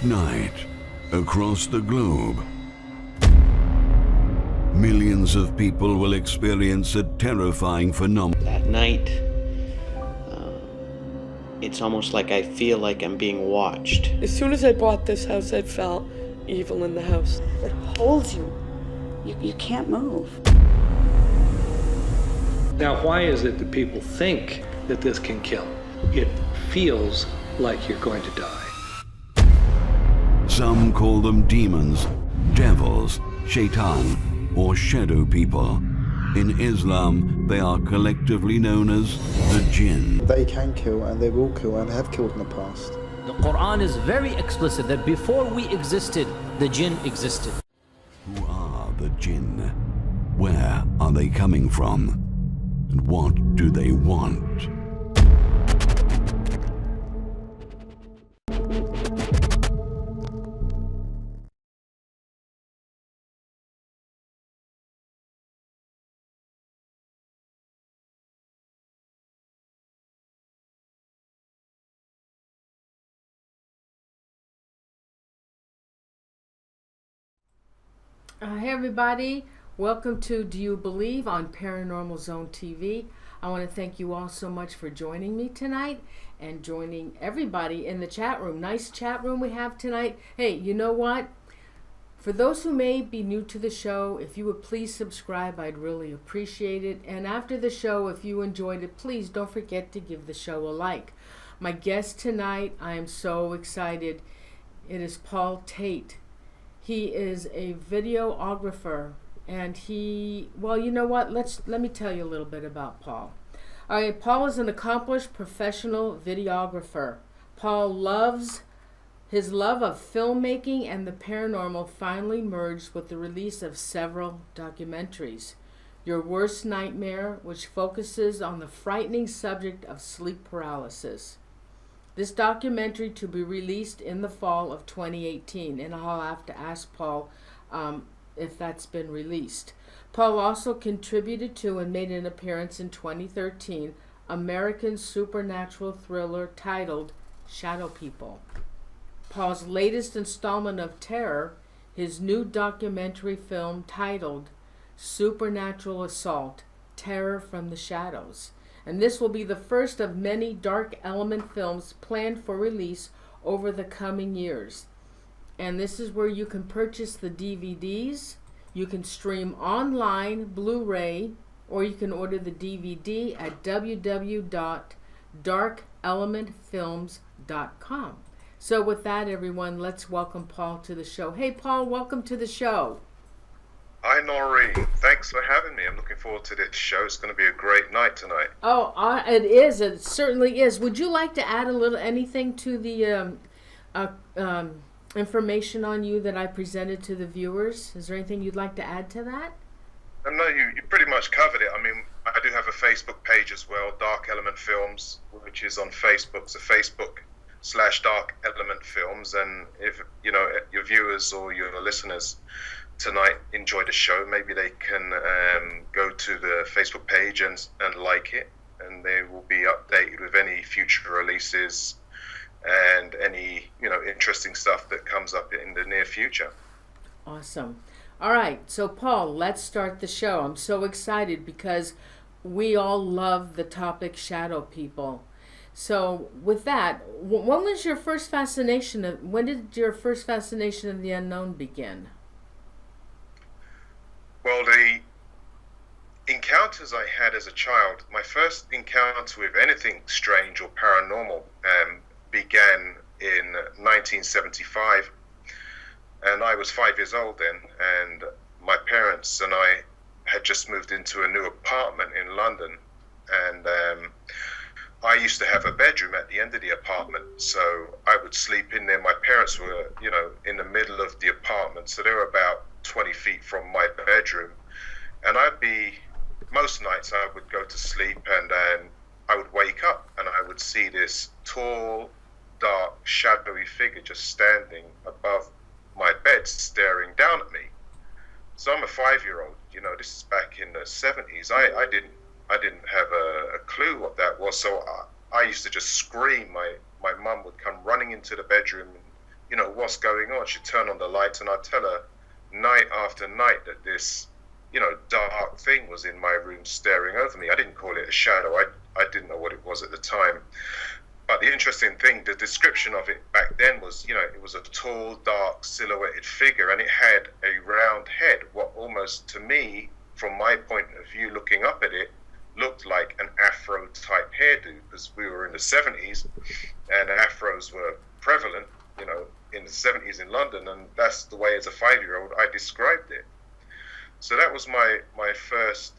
Each night, across the globe, millions of people will experience a terrifying phenomenon. At night, it's almost like I feel like I'm being watched. As soon as I bought this house, I felt evil in the house. It holds you. You can't move. Now, why is it that people think that this can kill? It feels like you're going to die. Some call them demons, devils, shaitan, or shadow people. In Islam, they are collectively known as the jinn. They can kill, and they will kill, and have killed in the past. The Quran is very explicit that before we existed, the jinn existed. Who are the jinn? Where are they coming from? And what do they want? Hey everybody, welcome to Do You Believe on Paranormal Zone TV. I want to thank you all so much for joining me tonight and joining everybody in the chat room. Nice chat room we have tonight. Hey, you know what? For those who may be new to the show, if you would please subscribe, I'd really appreciate it. And after the show, if you enjoyed it, please don't forget to give the show a like. My guest tonight, I am so excited. It is Paul Tate. He is a videographer, and well, you know what? Let me tell you a little bit about Paul. All right, Paul is an accomplished professional videographer. His love of filmmaking and the paranormal finally merged with the release of several documentaries. Your Worst Nightmare, which focuses on the frightening subject of sleep paralysis. This documentary to be released in the fall of 2018, and I'll have to ask Paul if that's been released. Paul also contributed to and made an appearance in 2013, American supernatural thriller titled Shadow People. Paul's latest installment of terror, his new documentary film titled Supernatural Assault, Terror from the Shadows. And this will be the first of many dark element films planned for release over the coming years. And this is where you can purchase the DVDs, you can stream online, Blu-ray, or you can order the DVD at www.darkelementfilms.com. So with that, everyone, let's welcome Paul to the show. Hey, Paul, welcome to the show. Hi, Noreen. Thanks for having me. I'm looking forward to this show. It's going to be a great night tonight. Oh, it is. It certainly is. Would you like to add anything to the information on you that I presented to the viewers? Is there anything you'd like to add to that? No, you pretty much covered it. I mean, I do have a Facebook page as well, Dark Element Films, which is on Facebook. So Facebook/Dark Element Films. And if, your viewers or your listeners tonight enjoy the show, maybe they can go to the Facebook page and like it, and they will be updated with any future releases and any interesting stuff that comes up in the near future. Awesome. All right, so Paul, let's start the show. I'm so excited because we all love the topic shadow people. So with that, when did your first fascination of the unknown begin? Well, the encounters I had as a child, my first encounter with anything strange or paranormal began in 1975. And I was 5 years old then, and my parents and I had just moved into a new apartment in London. And I used to have a bedroom at the end of the apartment, so I would sleep in there. My parents were, in the middle of the apartment, so they were about 20 feet from my bedroom, and most nights I would go to sleep, and then I would wake up and I would see this tall, dark, shadowy figure just standing above my bed staring down at me. So I'm a 5-year-old, this is back in the 70s. I didn't have a clue what that was, so I used to just scream. My mum would come running into the bedroom and what's going on? She'd turn on the lights, and I'd tell her night after night that this, dark thing was in my room staring over me. I didn't call it a shadow. I didn't know what it was at the time. But the interesting thing, the description of it back then was, it was a tall, dark, silhouetted figure, and it had a round head, what almost, to me, from my point of view, looking up at it, looked like an Afro-type hairdo, because we were in the 70s, and Afros were prevalent, in the 70s in London, and that's the way, as a 5-year-old, I described it. So that was my first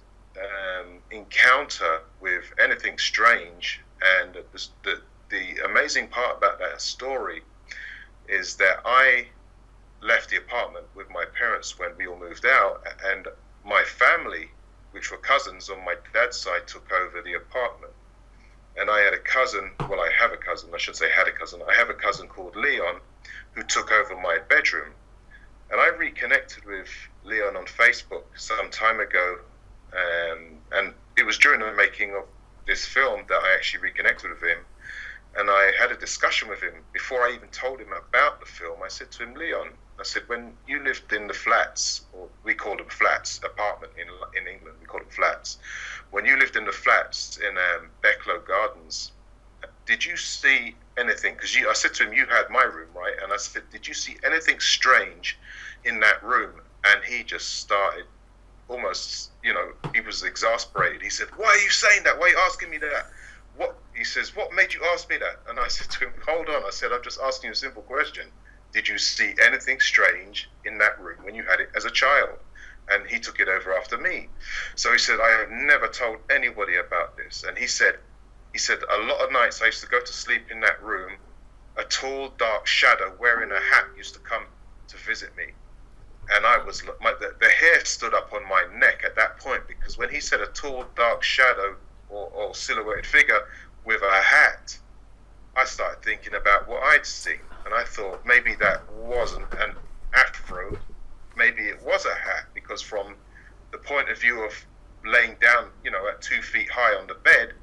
encounter with anything strange, and the amazing part about that story is that I left the apartment with my parents when we all moved out, and my family, which were cousins on my dad's side, took over the apartment. And I had a cousin, well, I have a cousin, I should say had a cousin. I have a cousin called Leon who took over my bedroom. And I reconnected with Leon on Facebook some time ago, and it was during the making of this film that I actually reconnected with him. And I had a discussion with him before I even told him about the film. I said to him, Leon, I said, when you lived in the flats, or we call them flats, apartment in England, we call them flats. When you lived in the flats in Becklow Gardens, did you see anything? Because I said to him, you had my room, right? And I said, did you see anything strange in that room? And he just started almost, he was exasperated. He said, why are you saying that? Why are you asking me that? What? He says, what made you ask me that? And I said to him, hold on. I said, I'm just asking you a simple question. Did you see anything strange in that room when you had it as a child? And he took it over after me. So he said, I have never told anybody about this. And he said, a lot of nights I used to go to sleep in that room. A tall, dark shadow wearing a hat used to come to visit me. And I was, the hair stood up on my neck at that point, because when he said a tall, dark shadow or silhouetted figure with a hat, I started thinking about what I'd seen. And I thought maybe that wasn't an afro, maybe it was a hat, because from the point of view of laying down, at 2 feet high on the bed,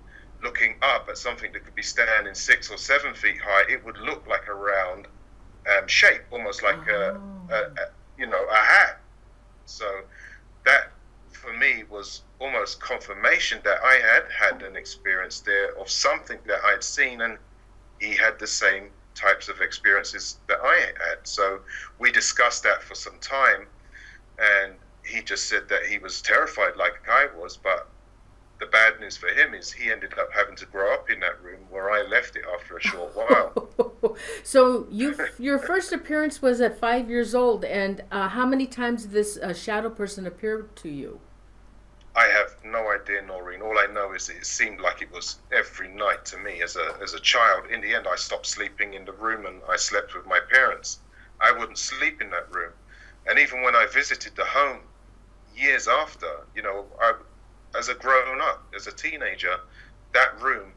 looking up at something that could be standing 6 or 7 feet high, it would look like a round shape, almost like a hat. So that, for me, was almost confirmation that I had an experience there of something that I'd seen, and he had the same types of experiences that I had. So we discussed that for some time, and he just said that he was terrified like I was, but the bad news for him is he ended up having to grow up in that room where I left it after a short while. So your first appearance was at 5 years old, and how many times did this shadow person appeared to you? I have no idea, Noreen. All I know is it seemed like it was every night to me as a child. In the end, I stopped sleeping in the room and I slept with my parents. I wouldn't sleep in that room. And even when I visited the home years after, as a grown up, as a teenager, that room,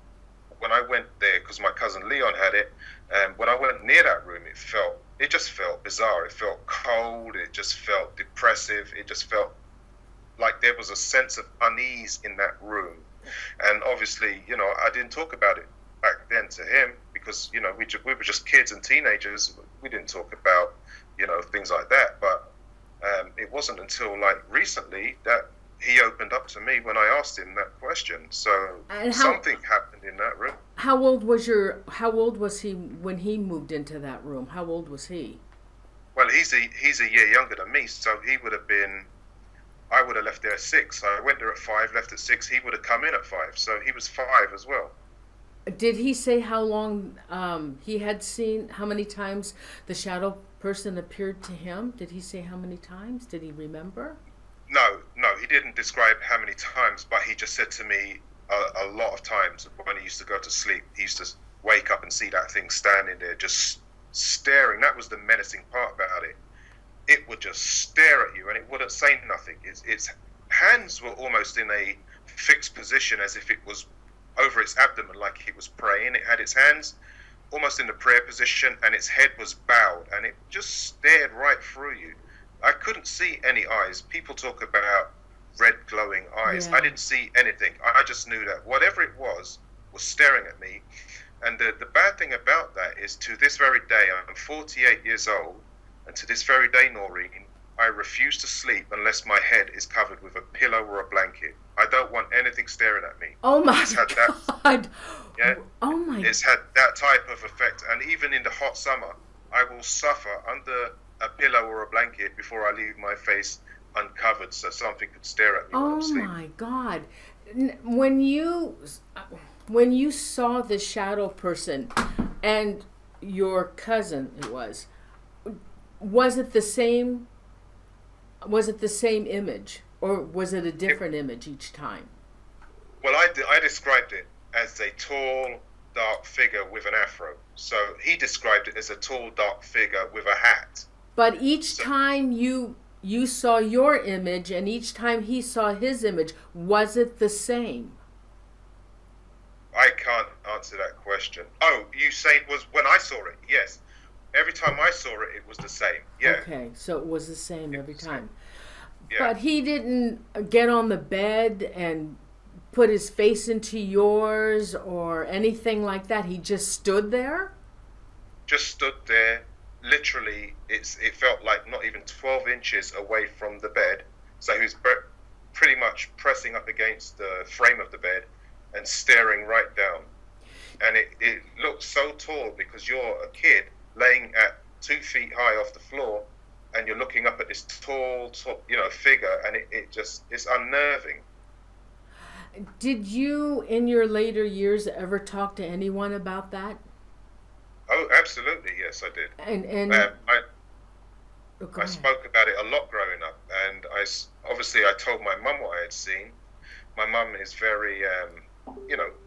when I went there, because my cousin Leon had it, and when I went near that room, it just felt bizarre. It felt cold. It just felt depressive. It just felt like there was a sense of unease in that room. And obviously, I didn't talk about it back then to him, because, we were just kids and teenagers. We didn't talk about, things like that. But it wasn't until recently that he opened up to me when I asked him that question. So something happened in that room. How old was he when he moved into that room? How old was he? Well, he's a year younger than me, so he would have been, I would have left there at 6. I went there at 5, left at 6. He would have come in at 5, so he was 5 as well. Did he say how long he had seen, how many times the shadow person appeared to him? Did he say how many times? Did he remember? No, he didn't describe how many times, but he just said to me a lot of times when he used to go to sleep, he used to wake up and see that thing standing there just staring. That was the menacing part about it. It would just stare at you and it wouldn't say nothing. Its hands were almost in a fixed position, as if it was over its abdomen, like it was praying. It had its hands almost in the prayer position and its head was bowed, and it just stared right through you. I couldn't see any eyes. People talk about red glowing eyes. Yeah. I didn't see anything. I just knew that whatever it was staring at me. And the bad thing about that is, to this very day, I'm 48 years old, and to this very day, Noreen, I refuse to sleep unless my head is covered with a pillow or a blanket. I don't want anything staring at me. Oh my God. Yeah, Oh my. it's had that type of effect. And even in the hot summer, I will suffer under a pillow or a blanket before I leave my face uncovered, so something could stare at me while I'm Oh sleeping. my God. When you saw the shadow person and your cousin, was it the same image, or was it a different image each time? Well, I described it as a tall, dark figure with an afro. So he described it as a tall, dark figure with a hat. But each time you saw your image and each time he saw his image, was it the same? I can't answer that question. Oh, you say it was when I saw it? Yes. Every time I saw it, it was the same. Yeah. Okay, so it was the same every time. Yeah. But he didn't get on the bed and put his face into yours or anything like that. He just stood there? Just stood there. Literally, it felt like not even 12 inches away from the bed. So he was pretty much pressing up against the frame of the bed and staring right down. And it looked so tall, because you're a kid laying at 2 feet high off the floor, and you're looking up at this tall figure, and it's unnerving. Did you, in your later years, ever talk to anyone about that? Oh, absolutely, yes, I did. And I spoke about it a lot growing up, and I told my mum what I had seen. My mum is very,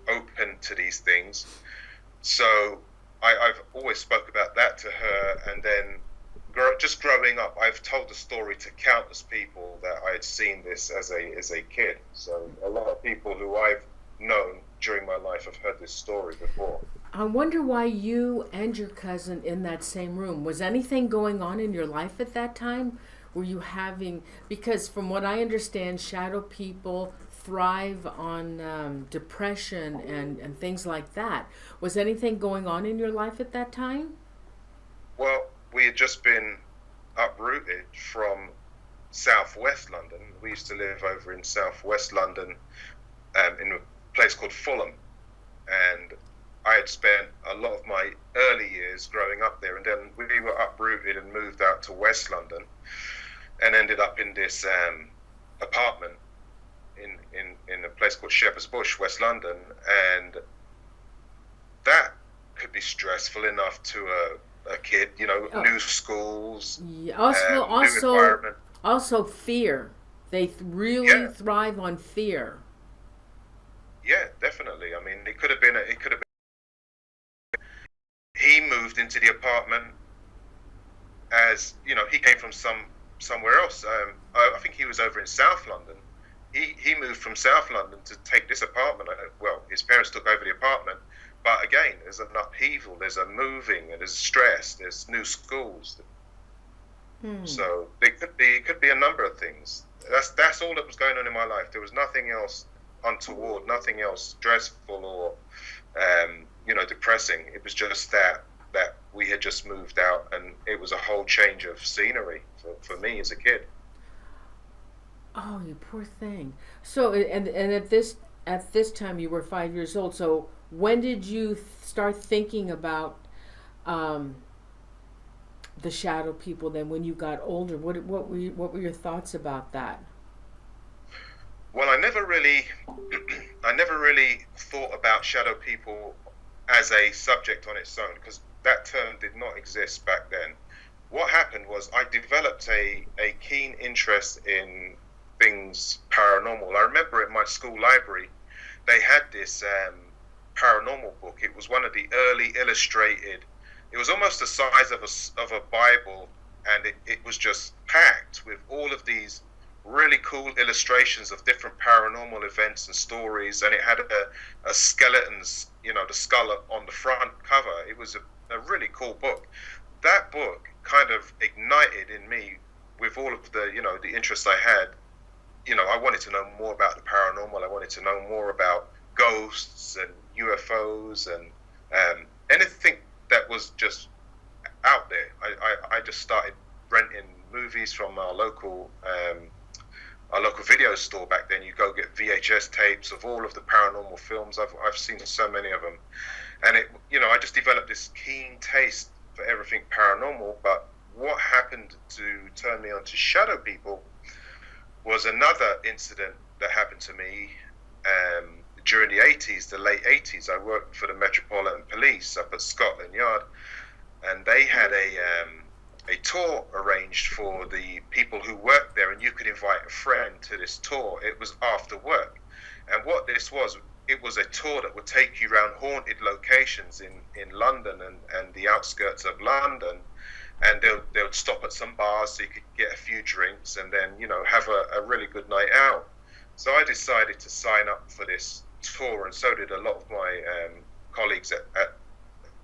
open to these things, so I've always spoke about that to her. And then, just growing up, I've told the story to countless people that I had seen this as a kid. So a lot of people who I've known during my life have heard this story before. I wonder why you and your cousin in that same room. Was anything going on in your life at that time? Were you having, because from what I understand, shadow people thrive on depression and things like that. Was anything going on in your life at that time? Well, we had just been uprooted from southwest London. We used to live over in southwest London, in a place called Fulham, and I had spent a lot of my early years growing up there, and then we were uprooted and moved out to West London, and ended up in this apartment in a place called Shepherd's Bush, West London. And that could be stressful enough to a kid, new schools, Yeah. new environment. Also fear. They really thrive on fear. Yeah, definitely. I mean, it could have been. He moved into the apartment as he came from somewhere else. I think he was over in South London. He moved from South London to take this apartment. Well, his parents took over the apartment, but again, there's an upheaval, there's a moving, and there's stress, there's new schools. So it could be a number of things. That's all that was going on in my life. There was nothing else untoward, nothing else stressful or depressing. It was just that we had just moved out, and it was a whole change of scenery for me as a kid. Oh, you poor thing. So, and at this time you were 5 years old. So, when did you start thinking about the shadow people? Then, when you got older, what were your thoughts about that? Well, I never really thought about shadow people as a subject on its own, because that term did not exist back then. What happened was I developed a keen interest in things paranormal. I remember at my school library, they had this paranormal book. It was one of the early illustrated. It was almost the size of a Bible, and it was just packed with all of these really cool illustrations of different paranormal events and stories. And it had a skeleton's, the skull on the front cover. It was a really cool book. That book kind of ignited in me, with all of the the interest I had. I wanted to know more about the paranormal. I wanted to know more about ghosts and UFOs and Anything that was just out there. I just started renting movies from our local video store back then. You go get VHS tapes of all of the paranormal films. I've seen so many of them, and I just developed this keen taste for everything paranormal. But what happened to turn me on to shadow people was another incident that happened to me during the 80s, the late 80s. I worked for the Metropolitan Police up at Scotland Yard, and they had a tour arranged for the people who worked there, and you could invite a friend to this tour. It was after work, and what this was, it was a tour that would take you around haunted locations in London and the outskirts of London, and they would stop at some bars so you could get a few drinks and then have a really good night out. So I decided to sign up for this tour, and so did a lot of my colleagues at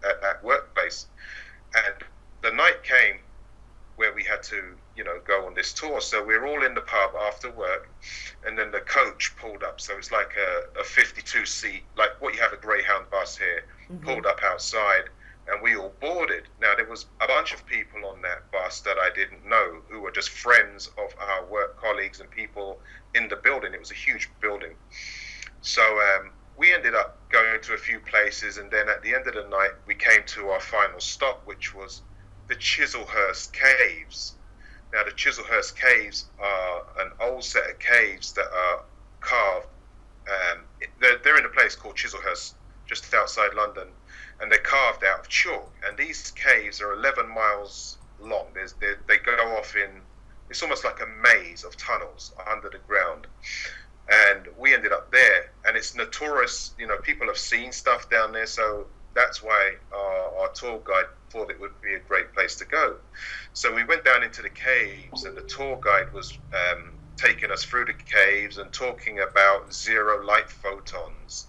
that workplace. And the night came where we had to go on this tour. So we were all in the pub after work, and then the coach pulled up. So it's like a 52 seat, like what you have a Greyhound bus here, pulled up outside, and we all boarded. Now there was a bunch of people on that bus that I didn't know, who were just friends of our work colleagues and people in the building. It was a huge building. So we ended up going to a few places, and then at the end of the night we came to our final stop, which was the Chislehurst Caves. Now the Chislehurst Caves are an old set of caves that are carved. They're in a place called Chislehurst, just outside London, and they're carved out of chalk. And these caves are 11 miles long. They go off in, it's almost like a maze of tunnels under the ground. And we ended up there, and it's notorious. People have seen stuff down there, so that's why our tour guide thought it would be a great place to go. So we went down into the caves, and the tour guide was taking us through the caves and talking about zero light photons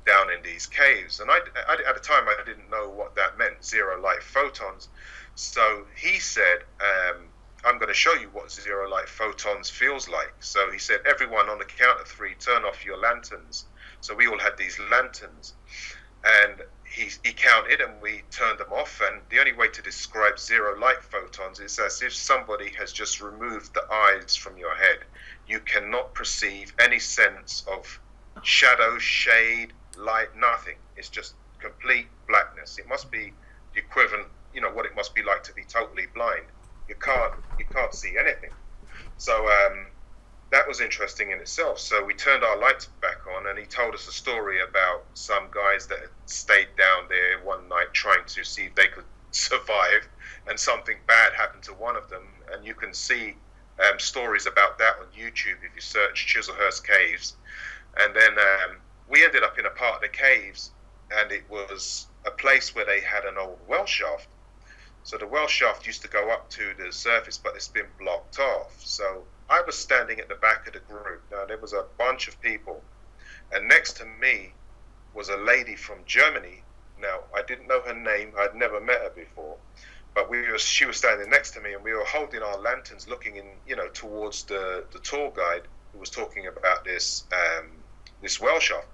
down in these caves. And I at the time I didn't know what that meant, zero light photons. So he said, I'm going to show you what zero light photons feels like. So he said, everyone on the count of 3, turn off your lanterns. So we all had these lanterns, and he counted, and we turned them off. And the only way to describe zero light photons is as if somebody has just removed the eyes from your head. You cannot perceive any sense of shadow, shade, light, nothing. It's just complete blackness. It must be the equivalent, what it must be like to be totally blind. You can't see anything. So that was interesting in itself. So we turned our lights back on, and he told us a story about some guys that had stayed down there one night trying to see if they could survive, and something bad happened to one of them. And you can see stories about that on YouTube if you search Chislehurst Caves. And then we ended up in a part of the caves, and it was a place where they had an old well shaft. So the well shaft used to go up to the surface, but it's been blocked off. So I was standing at the back of the group. Now there was a bunch of people, and next to me was a lady from Germany. Now I didn't know her name. I'd never met her before, but she was standing next to me, and we were holding our lanterns, looking in, towards the tour guide who was talking about this well shaft.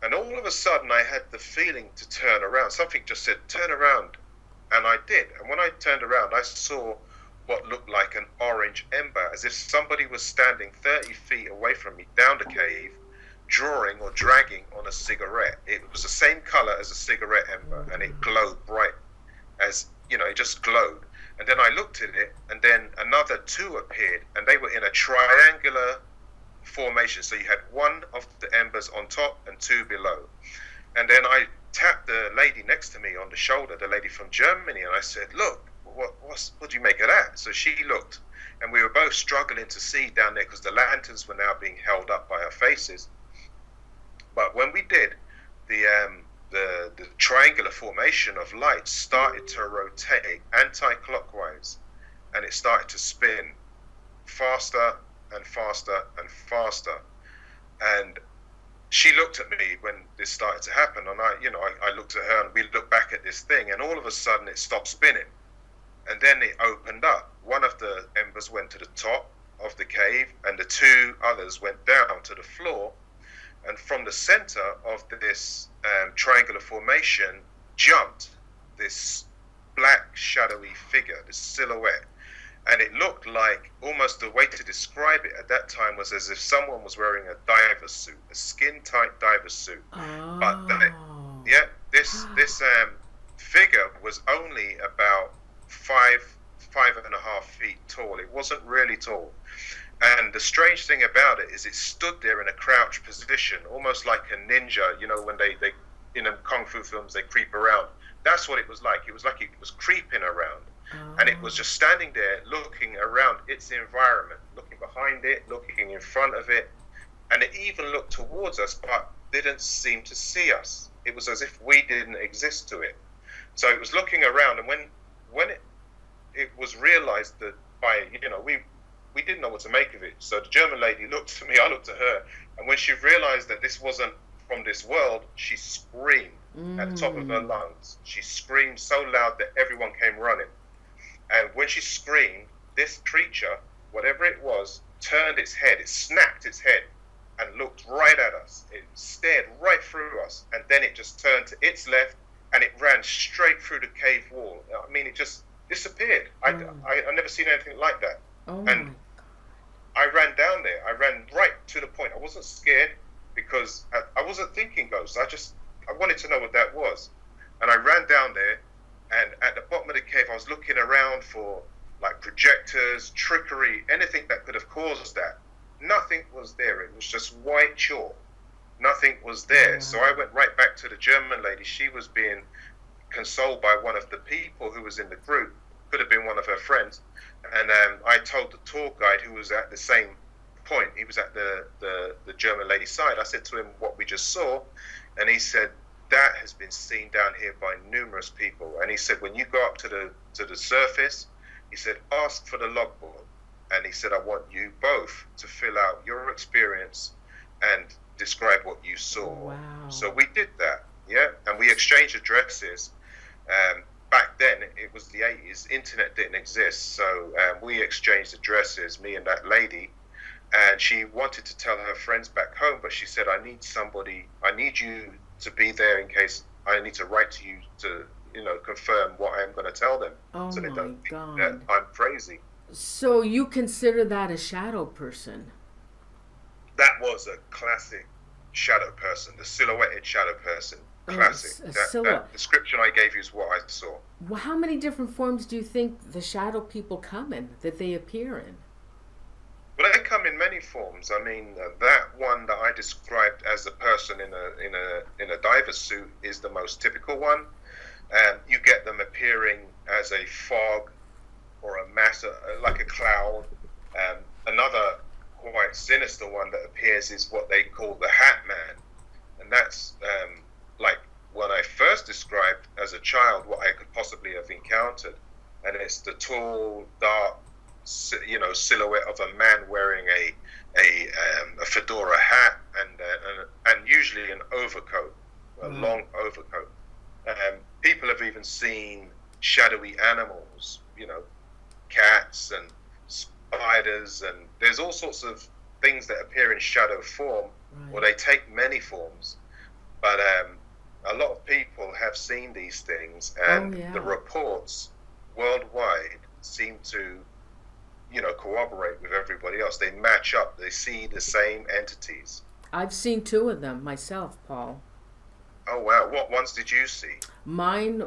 And all of a sudden I had the feeling to turn around. Something just said, turn around. And I did. And when I turned around, I saw what looked like an orange ember, as if somebody was standing 30 feet away from me down the cave, drawing or dragging on a cigarette. It was the same color as a cigarette ember, and it glowed bright, as, it just glowed. And then I looked at it, and then another 2 appeared, and they were in a triangular formation. So you had one of the embers on top and 2 below. And then I tapped the lady next to me on the shoulder, the lady from Germany, and I said, look, what do you make of that? So she looked, and we were both struggling to see down there because the lanterns were now being held up by our faces. But when we did, the triangular formation of light started to rotate anti-clockwise, and it started to spin faster and faster and faster. And she looked at me when this started to happen, and I looked at her, and we looked back at this thing, and all of a sudden it stopped spinning, and then it opened up. One of the embers went to the top of the cave, and the 2 others went down to the floor. And from the center of this triangular formation, jumped this black shadowy figure, this silhouette. And it looked like, almost the way to describe it at that time was as if someone was wearing a diver suit, a skin-tight diver suit. Oh. But this figure was only about 5.5 feet tall. It wasn't really tall. And the strange thing about it is it stood there in a crouched position, almost like a ninja. You know, when they in kung fu films, they creep around. That's what it was like. It was like it was creeping around. And it was just standing there looking around its environment, looking behind it, looking in front of it. And it even looked towards us, but didn't seem to see us. It was as if we didn't exist to it. So it was looking around, and when it was realized that we didn't know what to make of it. So the German lady looked at me, I looked at her, and when she realized that this wasn't from this world, she screamed at the top of her lungs. She screamed so loud that everyone came running. And when she screamed, this creature, whatever it was, turned its head, it snapped its head and looked right at us. It stared right through us, and then it just turned to its left and it ran straight through the cave wall. I mean, it just disappeared. I never seen anything like that. And I ran down there. I ran right to the point. I wasn't scared because I wasn't thinking ghosts. I wanted to know what that was. And I ran down there, and at the bottom of the cave, I was looking around for like projectors, trickery, anything that could have caused that. Nothing was there. It was just white chalk. Nothing was there. So I went right back to the German lady. She was being consoled by one of the people who was in the group. Could have been one of her friends. And I told the tour guide, who was at the same point, he was at the German lady's side. I said to him what we just saw, and he said, that has been seen down here by numerous people. And he said, when you go up to the surface, he said, ask for the logbook. And he said, I want you both to fill out your experience and describe what you saw. Wow. So we did that, yeah, and we exchanged addresses. Back then, it was the 80s, internet didn't exist, so we exchanged addresses, me and that lady, and she wanted to tell her friends back home, but she said, I need you to be there in case I need to write to you to, confirm what I'm going to tell them, so they don't think that I'm crazy. So you consider that a shadow person? That was a classic shadow person, the silhouetted shadow person. Classic. That description I gave you is what I saw. Well, how many different forms do you think the shadow people come in, that they appear in? Well, they come in many forms. I mean, that one that I described as a person in a diver suit is the most typical one. You get them appearing as a fog or a mass, like a cloud. Another quite sinister one that appears is what they call the Hat Man, and that's like when I first described as a child what I could possibly have encountered, and it's the tall, dark, silhouette of a man wearing a fedora hat and usually an overcoat, a long overcoat. People have even seen shadowy animals, cats and spiders, and there's all sorts of things that appear in shadow form, or they take many forms. But a lot of people have seen these things, and the reports worldwide seem to, corroborate with everybody else. They match up. They see the same entities. I've seen 2 of them myself, Paul. Oh, wow. What ones did you see? Mine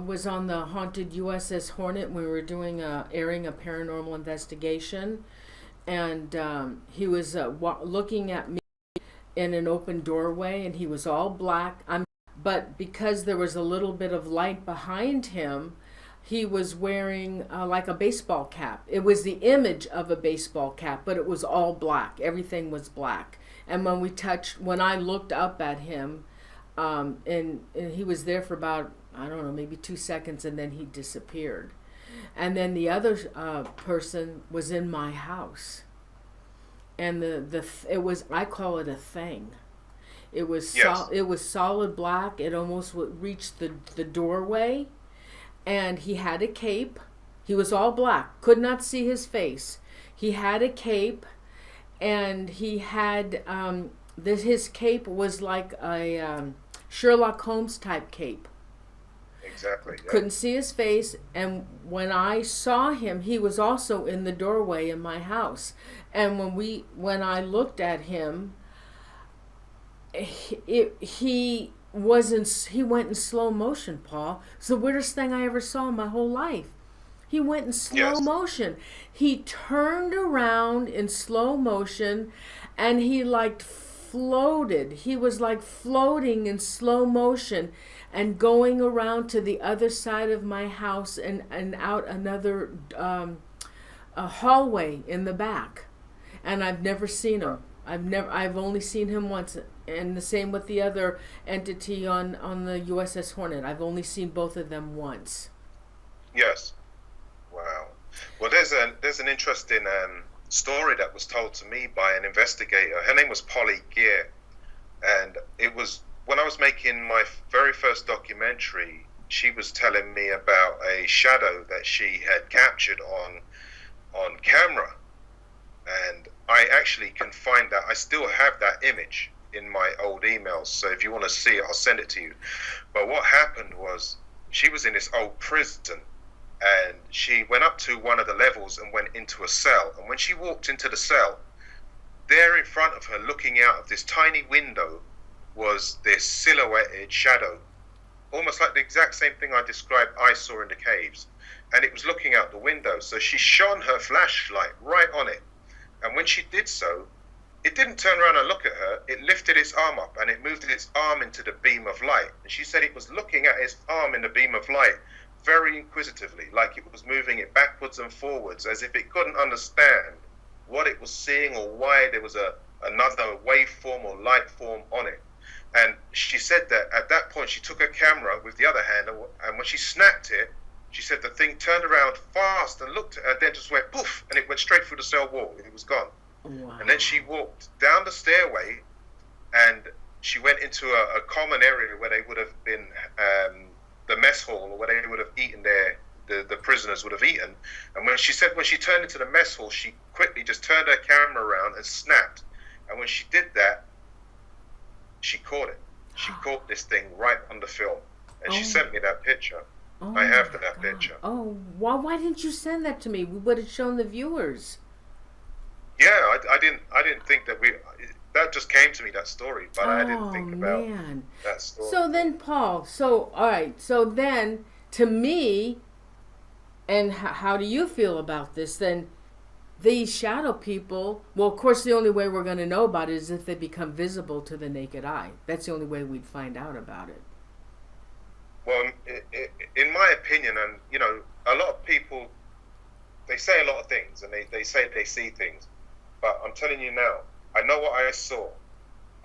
was on the haunted USS Hornet when we were airing a paranormal investigation, and he was looking at me in an open doorway, and he was all black. But because there was a little bit of light behind him, he was wearing like a baseball cap. It was the image of a baseball cap, but it was all black. Everything was black. And when I looked up at him, and he was there for about, I don't know, maybe 2 seconds, and then he disappeared. And then the other person was in my house, and it was, I call it a thing. It was it was solid black. It almost would reach the doorway, and he had a cape. He was all black. Could not see his face. He had a cape, and he had his cape was like a Sherlock Holmes type cape. exactly. Yeah. Couldn't see his face, and when I saw him, he was also in the doorway in my house. And when I looked at him, he went in slow motion, Paul. It's the weirdest thing I ever saw in my whole life. He went in slow motion. He turned around in slow motion, and he like floated. He was like floating in slow motion and going around to the other side of my house and out another a hallway in the back. And I've never seen him. I've only seen him once, and the same with the other entity on the USS Hornet. I've only seen both of them once. Yes. Wow. Well, there's an interesting story that was told to me by an investigator. Her name was Polly Gear, and it was when I was making my very first documentary. She was telling me about a shadow that she had captured on camera, and I actually can find that. I still have that image in my old emails, so if you want to see it, I'll send it to you. But what happened was, she was in this old prison, and she went up to one of the levels and went into a cell. And when she walked into the cell, there in front of her, looking out of this tiny window, was this silhouetted shadow, almost like the exact same thing I described I saw in the caves. And it was looking out the window, so she shone her flashlight right on it. And when she did so, it didn't turn around and look at her. It lifted its arm up, and it moved its arm into the beam of light. And she said it was looking at its arm in the beam of light very inquisitively, like it was moving it backwards and forwards, as if it couldn't understand what it was seeing or why there was another waveform or light form on it. And she said that at that point she took her camera with the other hand, and when she snapped it, she said the thing turned around fast and looked at her, then just went poof, and it went straight through the cell wall. It was gone. Wow. And then she walked down the stairway, and she went into a common area where they would have been the mess hall, or where they would have eaten the prisoners would have eaten. And when she turned into the mess hall, she quickly just turned her camera around and snapped. And when she did that, she caught it. She caught this thing right on the film, and she sent me that picture. I have that picture. Oh, why didn't you send that to me? We would have shown the viewers. Yeah, I didn't think that that just came to me, that story, but I didn't think about that story. So then, Paul, all right, so then, to me, and how do you feel about this, then these shadow people, well, of course, the only way we're going to know about it is if they become visible to the naked eye. That's the only way we'd find out about it. Well, in my opinion, and, you know, a lot of people, they say a lot of things, and they say they see things, but I'm telling you now, I know what I saw.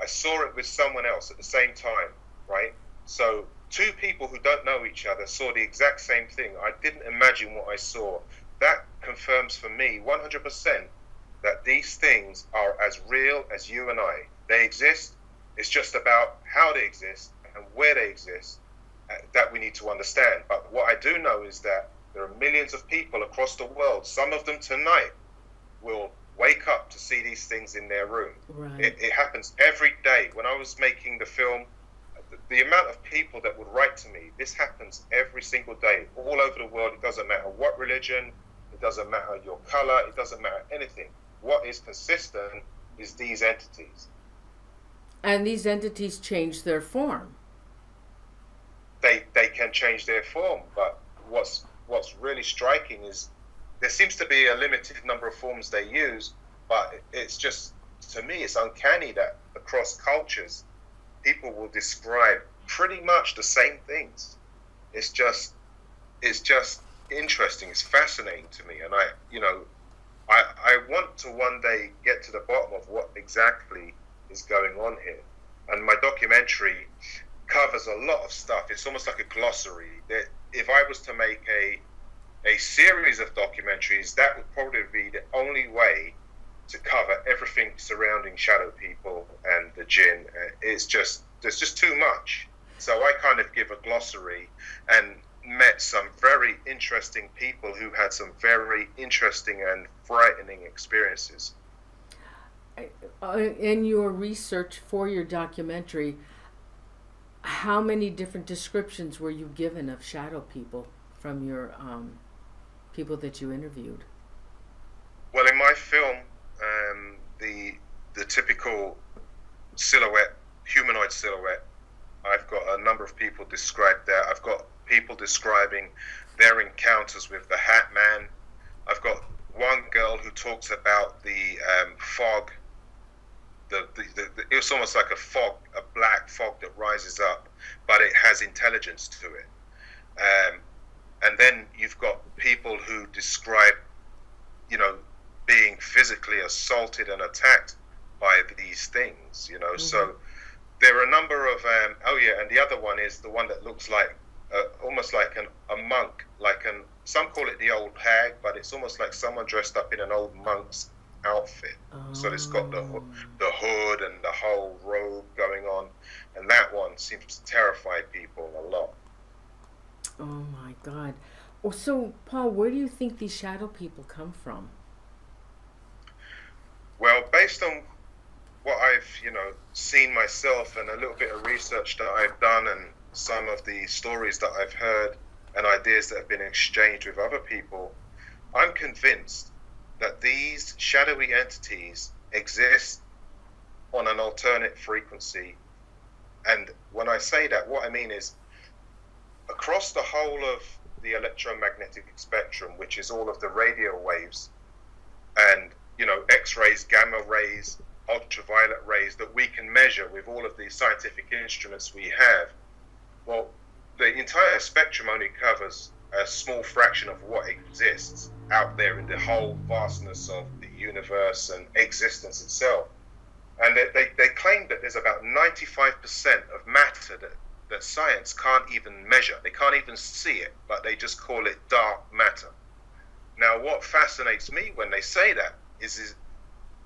I saw it with someone else at the same time, right? So 2 people who don't know each other saw the exact same thing. I didn't imagine what I saw. That confirms for me 100% that these things are as real as you and I. They exist. It's just about how they exist and where they exist that we need to understand. But what I do know is that there are millions of people across the world. Some of them tonight will wake up to see these things in their room. Right. It happens every day. When I was making the film, the amount of people that would write to me, this happens every single day, all over the world. It doesn't matter what religion, it doesn't matter your color, it doesn't matter anything. What is consistent is these entities. And these entities change their form. They can change their form, but what's really striking is there seems to be a limited number of forms they use, but it's just, to me, it's uncanny that across cultures, people will describe pretty much the same things. It's just interesting. It's fascinating to me, and I want to one day get to the bottom of what exactly is going on here. And my documentary covers a lot of stuff. It's almost like a glossary. That if I was to make a series of documentaries, that would probably be the only way to cover everything surrounding shadow people and the jinn. There's just too much. So I kind of give a glossary, and met some very interesting people who had some very interesting and frightening experiences. In your research for your documentary, How many different descriptions were you given of shadow people from your people that you interviewed? Well, in my film, the typical silhouette, humanoid silhouette, I've got a number of people described there. I've got people describing their encounters with the Hat Man. I've got one girl who talks about the fog. It was almost like a fog, a black fog that rises up, but it has intelligence to it. And then you've got people who describe, being physically assaulted and attacked by these things, Mm-hmm. So there are a number of, and the other one is the one that looks like, almost like a monk, some call it the old hag, but it's almost like someone dressed up in an old monk's outfit. So it's got the hood and the whole robe going on, and that one seems to terrify people a lot. Oh my God. Oh, so Paul, where do you think these shadow people come from? Well, based on what I've, seen myself and a little bit of research that I've done and some of the stories that I've heard and ideas that have been exchanged with other people, I'm convinced that these shadowy entities exist on an alternate frequency. And when I say that, what I mean is across the whole of the electromagnetic spectrum, which is all of the radio waves and, X-rays, gamma rays, ultraviolet rays that we can measure with all of these scientific instruments we have. Well, the entire spectrum only covers a small fraction of what exists out there in the whole vastness of the universe and existence itself. And they claim that there's about 95% of matter that science can't even measure. They can't even see it, but they just call it dark matter. Now, what fascinates me when they say that is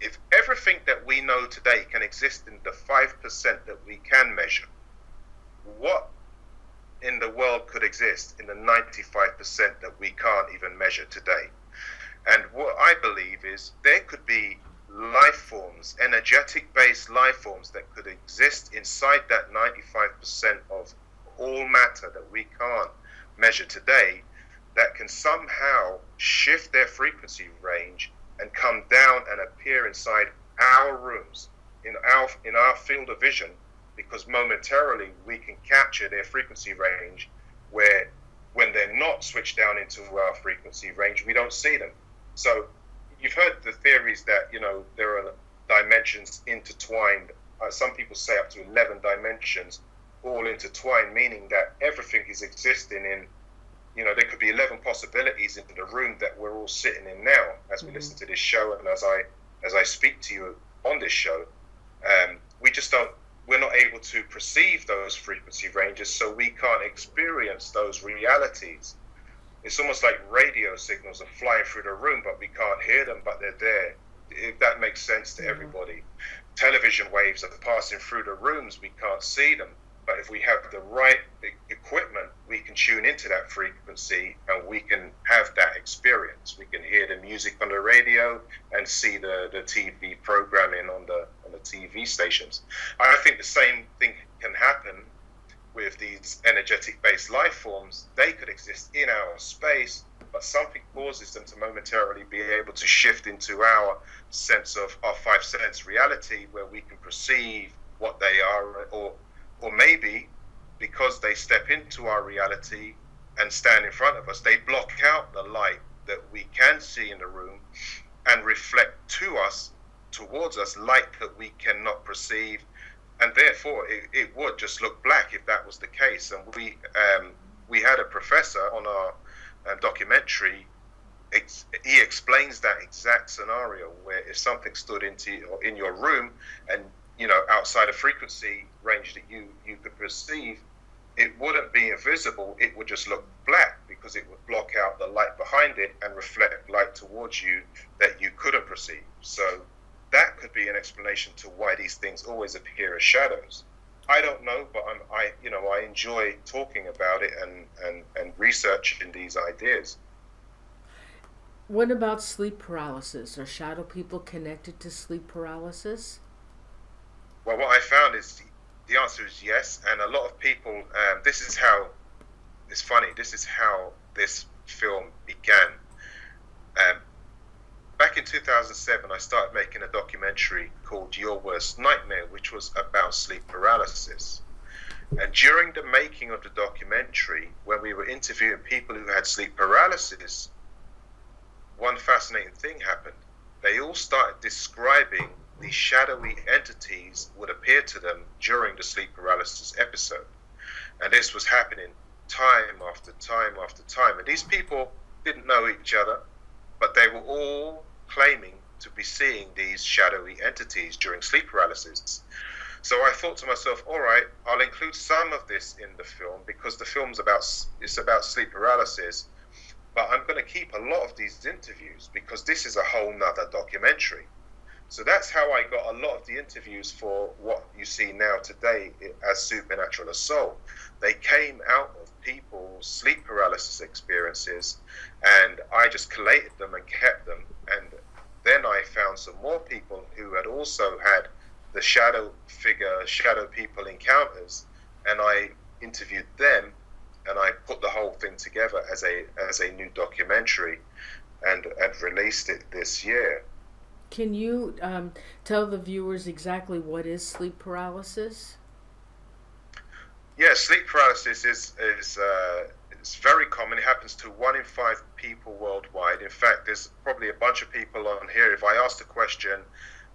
if everything that we know today can exist in the 5% that we can measure, what in the world could exist in the 95% that we can't even measure today? And what I believe is there could be life forms, energetic-based life forms that could exist inside that 95% of all matter that we can't measure today that can somehow shift their frequency range and come down and appear inside our rooms, in our field of vision, because momentarily we can capture their frequency range where when they're not switched down into our frequency range, we don't see them. So you've heard the theories that, there are dimensions intertwined. Some people say up to 11 dimensions all intertwined, meaning that everything is existing in, there could be 11 possibilities in the room that we're all sitting in now as we listen to this show and as I speak to you on this show. We're not able to perceive those frequency ranges, so we can't experience those realities. It's almost like radio signals are flying through the room, but we can't hear them, but they're there. If that makes sense to everybody. Television waves are passing through the rooms, we can't see them, but if we have the right equipment, we can tune into that frequency and we can have that experience. We can hear the music on the radio and see the TV programming on the TV stations. I think the same thing can happen with these energetic-based life forms. They could exist in our space, but something causes them to momentarily be able to shift into our sense of our five sense reality, where we can perceive what they are, or maybe because they step into our reality and stand in front of us, they block out the light that we can see in the room and reflect towards us light that we cannot perceive, and therefore it would just look black if that was the case. And we had a professor on our documentary. He explains that exact scenario where if something stood in your room and outside a frequency range that you could perceive, it wouldn't be invisible, it would just look black because it would block out the light behind it and reflect light towards you that you couldn't perceive. So that could be an explanation to why these things always appear as shadows. I don't know, but I enjoy talking about it and researching these ideas. What about sleep paralysis? Are shadow people connected to sleep paralysis? Well, what I found is the answer is yes. And a lot of people, this is how, it's funny, this is how this film began. Back in 2007, I started making a documentary called Your Worst Nightmare, which was about sleep paralysis. And during the making of the documentary, when we were interviewing people who had sleep paralysis, one fascinating thing happened. They all started describing the shadowy entities would appear to them during the sleep paralysis episode. And this was happening time after time after time. And these people didn't know each other, but they were all claiming to be seeing these shadowy entities during sleep paralysis. So I thought to myself, all right, I'll include some of this in the film because the film's about sleep paralysis, but I'm going to keep a lot of these interviews because this is a whole nother documentary. So that's how I got a lot of the interviews for what you see now today as Supernatural Assault. They came out of people's sleep paralysis experiences, and I just collated them and kept them. And then I found some more people who had also had the shadow people encounters, and I interviewed them, and I put the whole thing together as a new documentary, and released it this year. Can you tell the viewers exactly what is sleep paralysis? Yeah, sleep paralysis is it's very common. It happens to 1 in 5 people worldwide. In fact, there's probably a bunch of people on here. If I ask the question,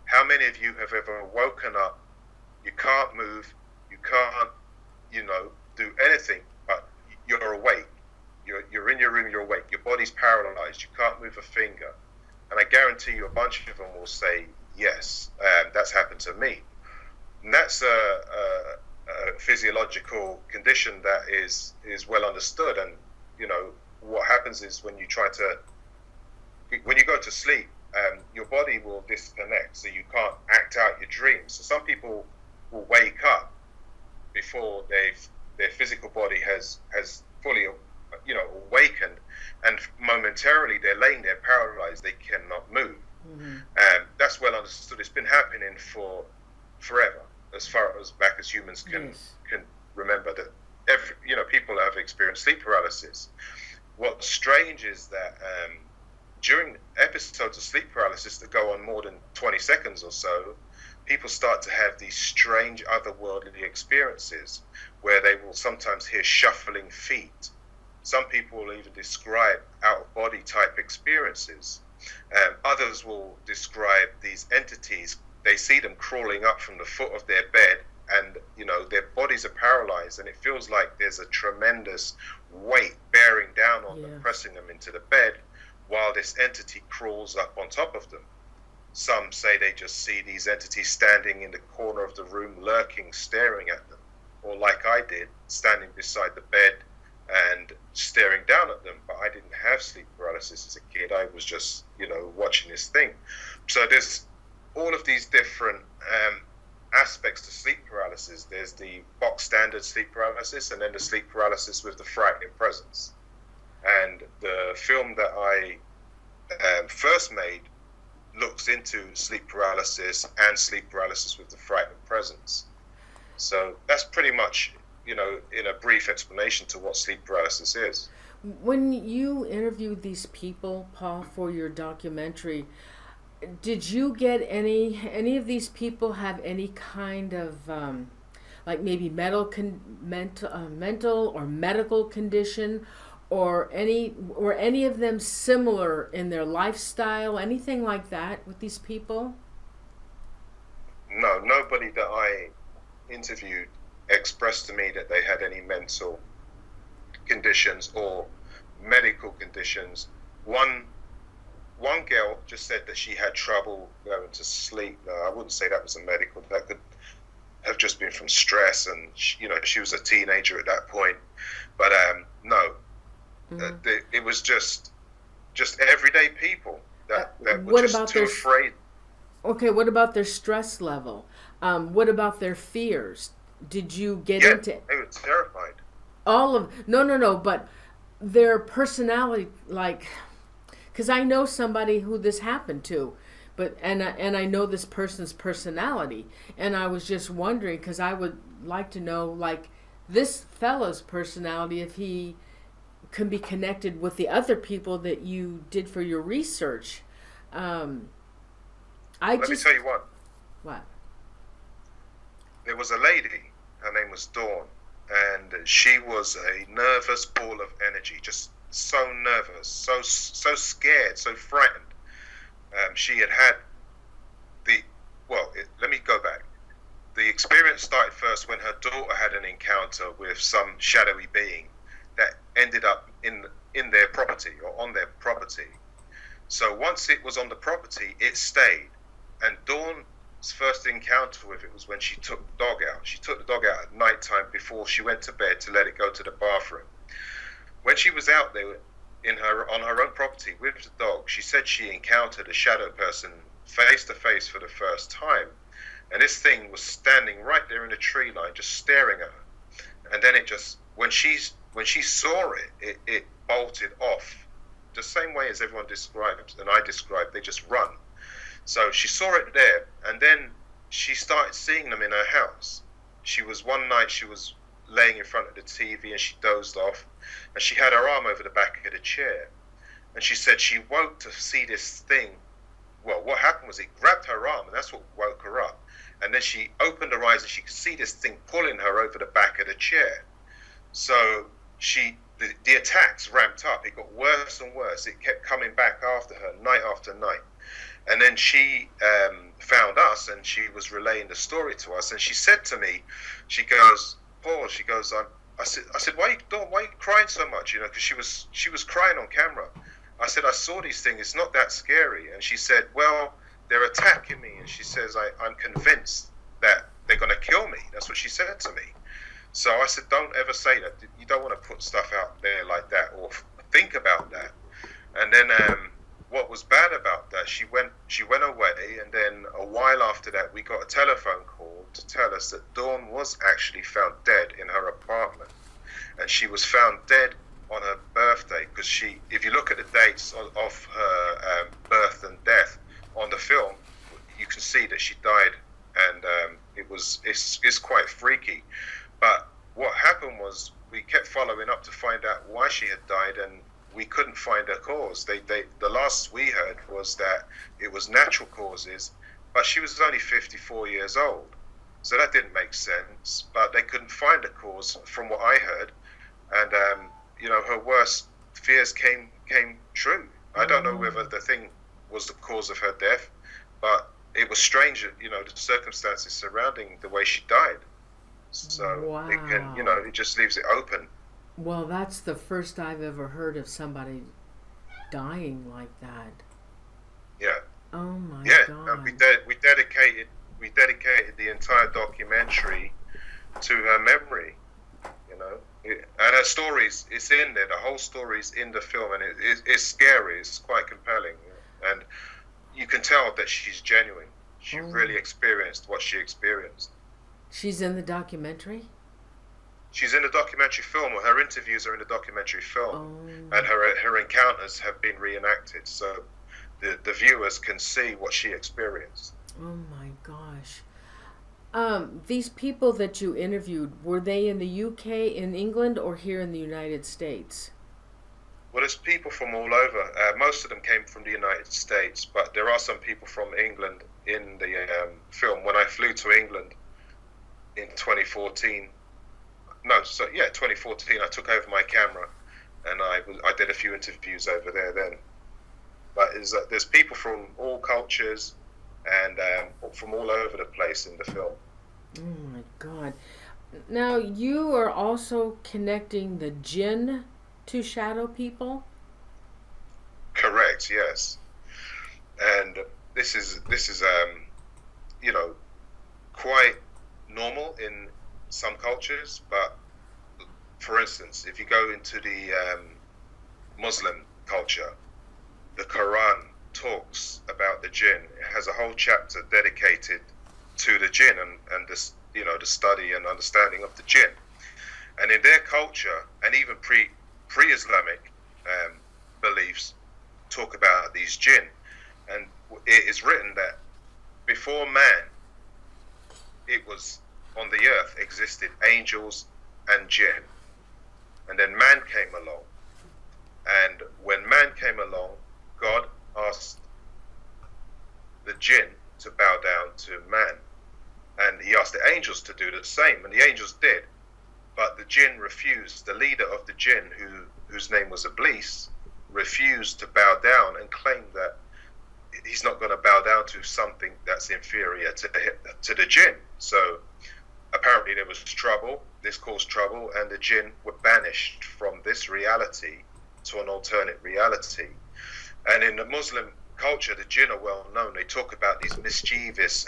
how many of you have ever woken up, you can't move, you can't, do anything, but you're awake. You're in your room, you're awake. Your body's paralyzed. You can't move a finger. And I guarantee you a bunch of them will say, yes, that's happened to me. And that's a physiological condition that is well understood. And, what happens is when you go to sleep, your body will disconnect, so you can't act out your dreams. So some people will wake up before their physical body has fully awakened, and momentarily they're laying there paralyzed. They cannot move. Mm-hmm. That's well understood. It's been happening for forever, as far as back as humans can remember. That people have experienced sleep paralysis. What's strange is that during episodes of sleep paralysis that go on more than 20 seconds or so, people start to have these strange otherworldly experiences where they will sometimes hear shuffling feet. Some people will even describe out-of-body type experiences. Others will describe these entities. They see them crawling up from the foot of their bed, and their bodies are paralyzed, and it feels like there's a tremendous weight bearing down on them, pressing them into the bed, while this entity crawls up on top of them. Some say they just see these entities standing in the corner of the room, lurking, staring at them, or like I did, standing beside the bed and staring down at them. But I didn't have sleep paralysis as a kid. I was just, watching this thing. So there's all of these different aspects to sleep paralysis. There's the box standard sleep paralysis, and then the sleep paralysis with the frightening presence. And the film that I first made looks into sleep paralysis and sleep paralysis with the frightening presence. So that's pretty much, in a brief explanation to what sleep paralysis is. When you interviewed these people, Paul, for your documentary, did you get any of these people have any kind of like maybe mental or medical condition, or any of them similar in their lifestyle, anything like that with these people? No, nobody that I interviewed expressed to me that they had any mental conditions or medical conditions. One girl just said that she had trouble going to sleep. No, I wouldn't say that was a medical. That could have just been from stress, and she was a teenager at that point. But no. Mm-hmm. It was just everyday people that were just too afraid. Okay, what about their stress level? What about their fears? Did you get into? They were terrified. No, but their personality, because I know somebody who this happened to, and I know this person's personality, and I was just wondering, because I would like to know, like, this fellow's personality, if he can be connected with the other people that you did for your research. Let me tell you one. What? There was a lady, her name was Dawn, and she was a nervous ball of energy, just so nervous, so scared, so frightened. She had let me go back. The experience started first when her daughter had an encounter with some shadowy being that ended up in their property or on their property. So once it was on the property, it stayed. And Dawn's first encounter with it was when she took the dog out. She took the dog out at night time before she went to bed to let it go to the bathroom. When she was out there on her own property with the dog, she said she encountered a shadow person face to face for the first time. And this thing was standing right there in the tree line, just staring at her. And then it just, when she saw it bolted off, the same way as everyone describes, and I described, they just run. So she saw it there, and then she started seeing them in her house. One night she was laying in front of the TV and she dozed off, and she had her arm over the back of the chair. And she said she woke to see this thing. Well, what happened was it grabbed her arm, and that's what woke her up. And then she opened her eyes and she could see this thing pulling her over the back of the chair. So the attacks ramped up. It got worse and worse. It kept coming back after her night after night. And then she found us, and she was relaying the story to us. And she said to me, she goes, Paul, she goes, I said, why are you crying so much? You know, because she was crying on camera. I said, I saw these things. It's not that scary. And she said, well, they're attacking me. And she says, I'm convinced that they're going to kill me. That's what she said to me. So I said, don't ever say that. You don't want to put stuff out there like that or think about that. And then what was bad about that, she went away, and then a while after that, we got a telephone call to tell us that Dawn was actually found dead in her apartment. And she was found dead on her birthday, because if you look at the dates of her birth and death on the film, you can see that she died, and it's quite freaky. But what happened was we kept following up to find out why she had died, and we couldn't find a cause. The last we heard was that it was natural causes, but she was only 54 years old, so that didn't make sense. But they couldn't find a cause from what I heard, and her worst fears came true. I don't know whether the thing was the cause of her death, but it was strange, the circumstances surrounding the way she died. So wow. It just leaves it open. Well, that's the first I've ever heard of somebody dying like that. Yeah. Oh my God. And we dedicated the entire documentary to her memory. And her stories, it's in there. The whole story's in the film, and it's scary. It's quite compelling, and you can tell that she's genuine. She really experienced what she experienced. She's in the documentary? She's in the documentary film, or her interviews are in the documentary film, and her encounters have been reenacted, so the viewers can see what she experienced. Oh my gosh. These people that you interviewed, were they in the UK, in England, or here in the United States? Well, there's people from all over. Most of them came from the United States, but there are some people from England in the film. When I flew to England in 2014, 2014, I took over my camera, and I did a few interviews over there then. But there's people from all cultures and from all over the place in the film. Oh my God. Now, you are also connecting the jinn to shadow people? Correct, yes. And this is quite normal in some cultures, but for instance, if you go into the Muslim culture, the Quran talks about the jinn. It has a whole chapter dedicated to the jinn and this, the study and understanding of the jinn. And in their culture, and even pre-Islamic beliefs, talk about these jinn. And it is written that before man, it was on the earth, existed angels and jinn. And then man came along. And when man came along, God asked the jinn to bow down to man. And he asked the angels to do the same, and the angels did. But the jinn refused. The leader of the jinn, whose name was Iblis, refused to bow down and claimed that he's not going to bow down to something that's inferior to the jinn. So apparently there was trouble. This caused trouble, and the jinn were banished from this reality to an alternate reality. And in the Muslim culture, the jinn are well known. They talk about these mischievous,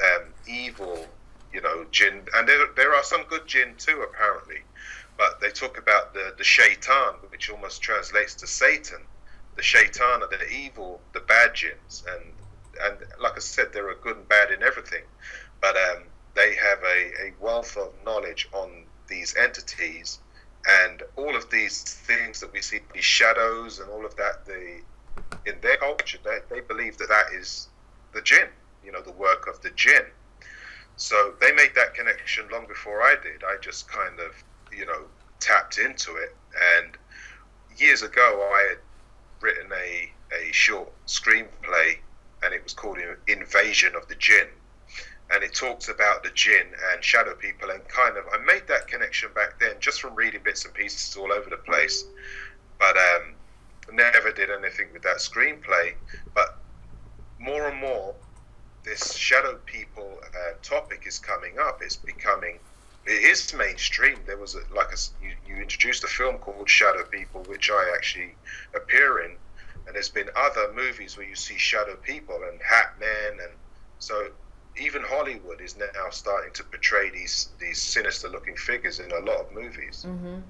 evil, jinn, and there are some good jinn too, apparently. But they talk about the shaitan, which almost translates to Satan. The shaitan are the evil, the bad jinns, and like I said, there are good and bad in everything. But they have a wealth of knowledge on these entities, and all of these things that we see, these shadows and all of that. In their culture, they believe that is the jinn, the work of the jinn. So they made that connection long before I did. I just kind of, tapped into it. And years ago, I had written a short screenplay, and it was called Invasion of the Jinn. And it talks about the jinn and shadow people, and kind of, I made that connection back then just from reading bits and pieces all over the place. But never did anything with that screenplay. But more and more, this shadow people topic is coming up. It is mainstream. There was you introduced a film called Shadow People, which I actually appear in, and there's been other movies where you see shadow people and Hat Man, and so even Hollywood is now starting to portray these sinister looking figures in a lot of movies. Mm-hmm.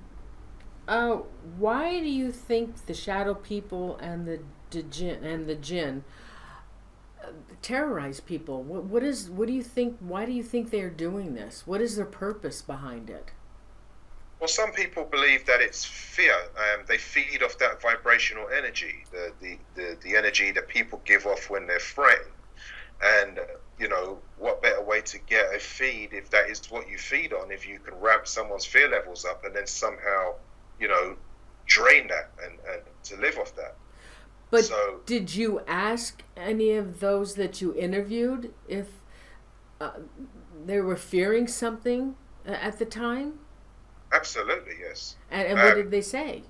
Why do you think the shadow people and the jinn terrorize people? What do you think? Why do you think they're doing this? What is their purpose behind it? Well, some people believe that it's fear. They feed off that vibrational energy, the energy that people give off when they're frightened. And what better way to get a feed if that is what you feed on? If you can ramp someone's fear levels up and then somehow, drain that and to live off that. But did you ask any of those that you interviewed if they were fearing something at the time? Absolutely, yes. And what did they say?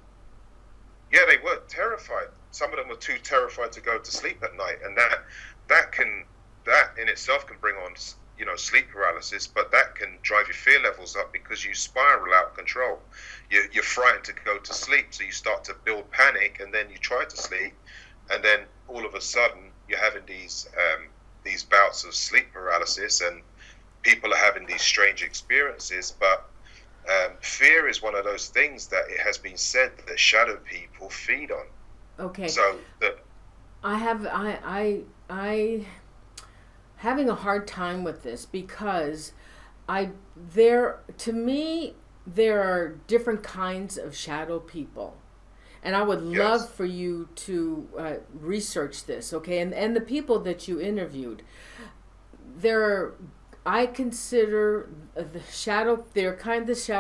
Yeah, they were terrified. Some of them were too terrified to go to sleep at night, and that in itself can bring on, sleep paralysis. But that can drive your fear levels up because you spiral out of control. You're frightened to go to sleep, so you start to build panic, and then you try to sleep, and then all of a sudden you're having these bouts of sleep paralysis, and people are having these strange experiences. But fear is one of those things that it has been said that shadow people feed on. Okay. So that I having a hard time with this because to me there are different kinds of shadow people, and I would love for you to research this, okay? And the people that you interviewed, I consider the shadow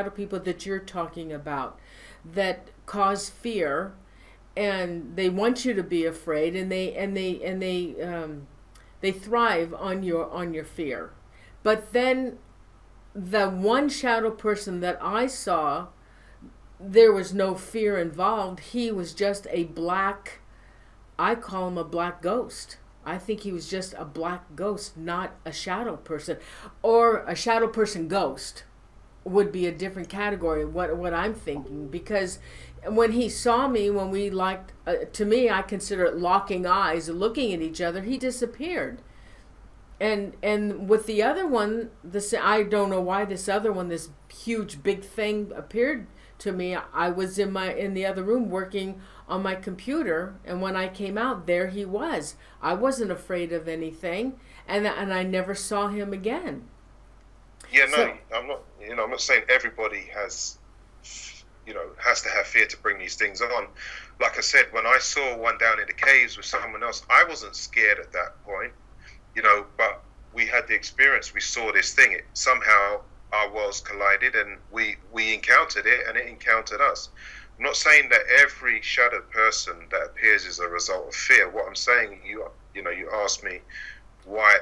people that you're talking about that cause fear, and they want you to be afraid, and they thrive on your fear. But then the one shadow person that I saw, there was no fear involved. He was just I call him a black ghost. I think he was just a black ghost, not a shadow person. Or a shadow person ghost would be a different category of what I'm thinking. Because when he saw me, when we to me, I consider it locking eyes, looking at each other, he disappeared. And with the other one, I don't know why this other one, this huge big thing appeared to me. I was in the other room working on my computer, and when I came out, there he was. I wasn't afraid of anything, and I never saw him again. Yeah, no, I'm not. I'm not saying everybody has to have fear to bring these things on. Like I said, when I saw one down in the caves with someone else, I wasn't scared at that point. But we had the experience. We saw this thing. It somehow our worlds collided, and we encountered it, and it encountered us. I'm not saying that every shadow person that appears is a result of fear. What I'm saying, you asked me why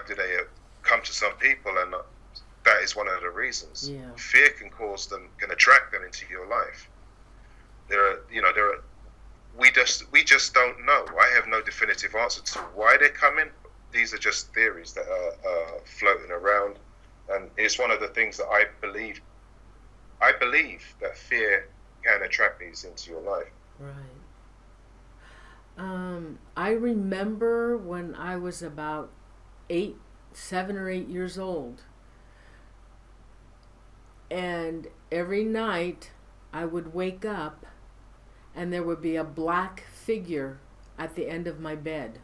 do they come to some people, and that is one of the reasons. Yeah. Fear can attract them into your life. We just don't know. I have no definitive answer to why they're coming. These are just theories that are floating around, and it's one of the things that I believe. I believe that fear can attract these into your life. Right. I remember when I was about 7 or 8 years old, and every night I would wake up and there would be a black figure at the end of my bed.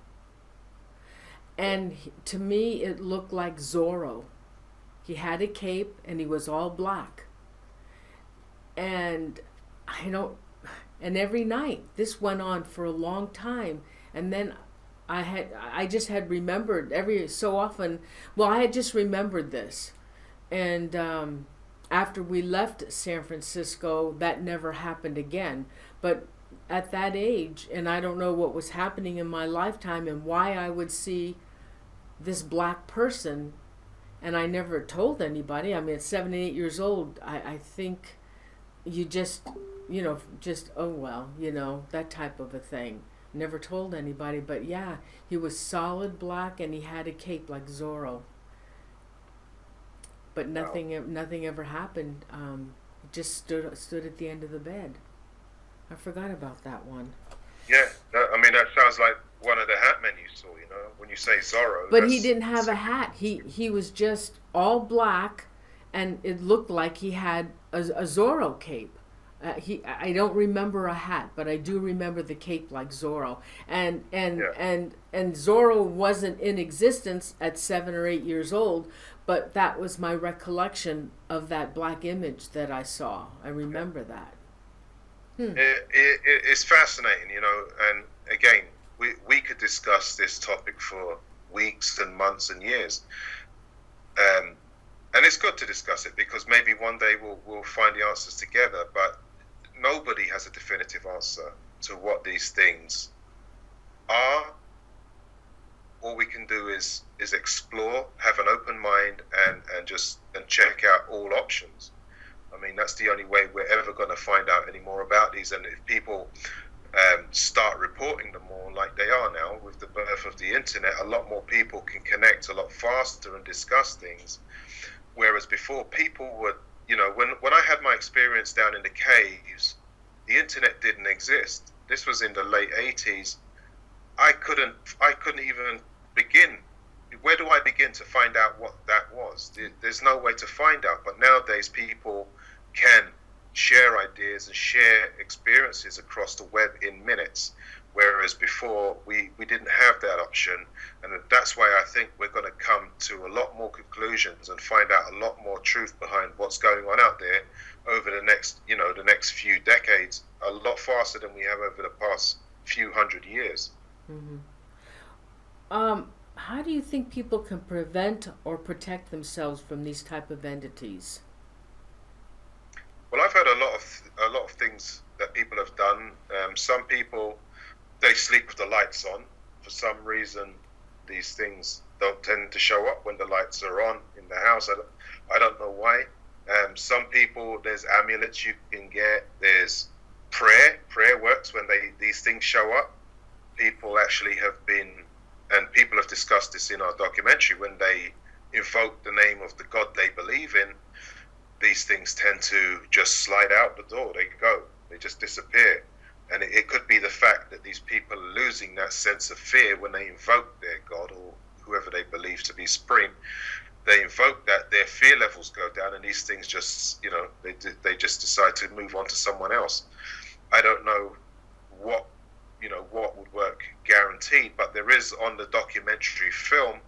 And to me, it looked like Zorro. He had a cape and he was all black. And every night, this went on for a long time. And then I just had remembered every so often, I had just remembered this. And after we left San Francisco, that never happened again. But at that age, and I don't know what was happening in my lifetime and why I would see this black person, and I never told anybody. I mean, at 7 and 8 years old, I think you just, oh well, that type of a thing. Never told anybody, but yeah, he was solid black and he had a cape like Zorro. But nothing ever happened. It just stood at the end of the bed. I forgot about that one. Yeah, that sounds like one of the hat men you saw, when you say Zorro. But he didn't have a hat. He was just all black, and it looked like he had a Zorro cape. I don't remember a hat, but I do remember the cape like Zorro. And Zorro wasn't in existence at 7 or 8 years old, but that was my recollection of that black image that I saw. I remember that. It's fascinating, and again, we could discuss this topic for weeks and months and years. And it's good to discuss it because maybe one day we'll find the answers together, but nobody has a definitive answer to what these things are. All we can do is explore, have an open mind, and check out all options. That's the only way we're ever going to find out any more about these. And if people start reporting them more like they are now with the birth of the internet, a lot more people can connect a lot faster and discuss things. Whereas before, people would, when I had my experience down in the caves, the internet didn't exist. This was in the late 80s. I couldn't even begin. Where do I begin to find out what that was? There's no way to find out. But nowadays, people can share ideas and share experiences across the web in minutes, whereas before we didn't have that option. And that's why I think we're going to come to a lot more conclusions and find out a lot more truth behind what's going on out there over the next few decades, a lot faster than we have over the past few hundred years. Mm-hmm. How do you think people can prevent or protect themselves from these type of entities? Well, I've heard a lot of things that people have done. Some people, they sleep with the lights on. For some reason, these things don't tend to show up when the lights are on in the house. I don't know why. Some people, there's amulets you can get. There's prayer. Prayer works when these things show up. People actually have been, and people have discussed this in our documentary, when they invoke the name of the God they believe in, these things tend to just slide out the door. They go. They just disappear. And it could be the fact that these people are losing that sense of fear when they invoke their God or whoever they believe to be supreme. They invoke that, their fear levels go down, and these things just, they just decide to move on to someone else. I don't know what would work guaranteed, but there is on the documentary film,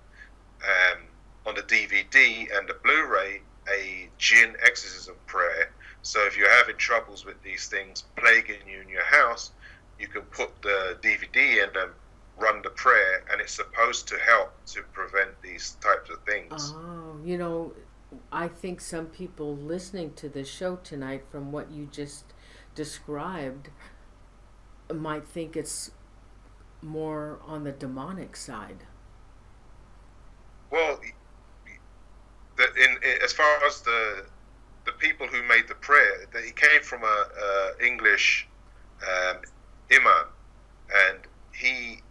on the DVD and the Blu-ray, a jinn exorcism prayer. So if you're having troubles with these things plaguing you in your house, you can put the DVD in and run the prayer, and it's supposed to help to prevent these types of things. Oh, I think some people listening to this show tonight, from what you just described, might think it's more on the demonic side. Well, as far as the people who made the prayer, he came from a English imam, and he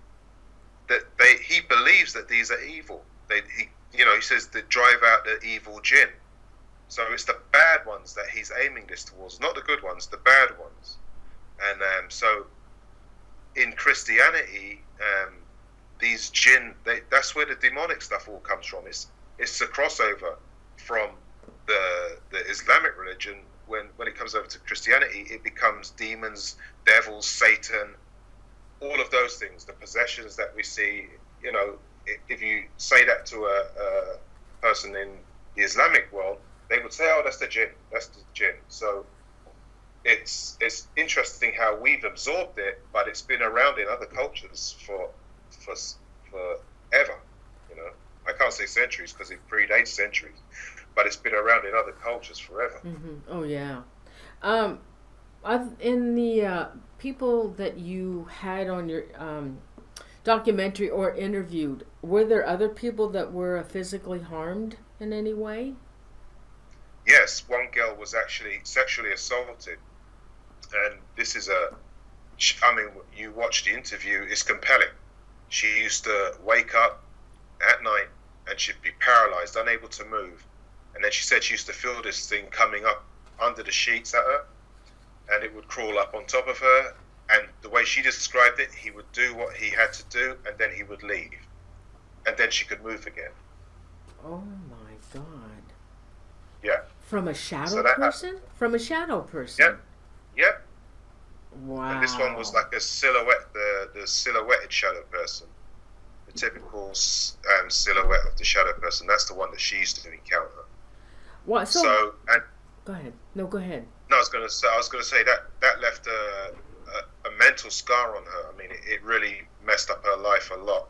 believes that these are evil. He says that drive out the evil jinn. So it's the bad ones that he's aiming this towards, not the good ones, the bad ones. And so in Christianity, these jinn, that's where the demonic stuff all comes from. It's a crossover from the Islamic religion. When it comes over to Christianity, it becomes demons, devils, Satan, all of those things, the possessions that we see. If you say that to a person in the Islamic world, they would say, "Oh, that's the jinn. That's the jinn." So it's interesting how we've absorbed it, but it's been around in other cultures for forever. I can't say centuries because it predates centuries, but it's been around in other cultures forever. Mm-hmm. Oh yeah. In the people that you had on your documentary or interviewed, were there other people that were physically harmed in any way? Yes, one girl was actually sexually assaulted, and this is you watch the interview, it's compelling. She used to wake up at night and she'd be paralyzed, unable to move, and then she said she used to feel this thing coming up under the sheets at her, and it would crawl up on top of her, and the way she described it, he would do what he had to do, and then he would leave, and then she could move again. Oh my God. Yeah. From a shadow So that person? From a shadow person? Yep. Wow. And this one was like a silhouette, the silhouetted shadow person. The typical silhouette of the shadow person. That's the one that she used to encounter. What? So and go ahead. No, go ahead. No, I was going to say that left a mental scar on her. I mean, it really messed up her life a lot.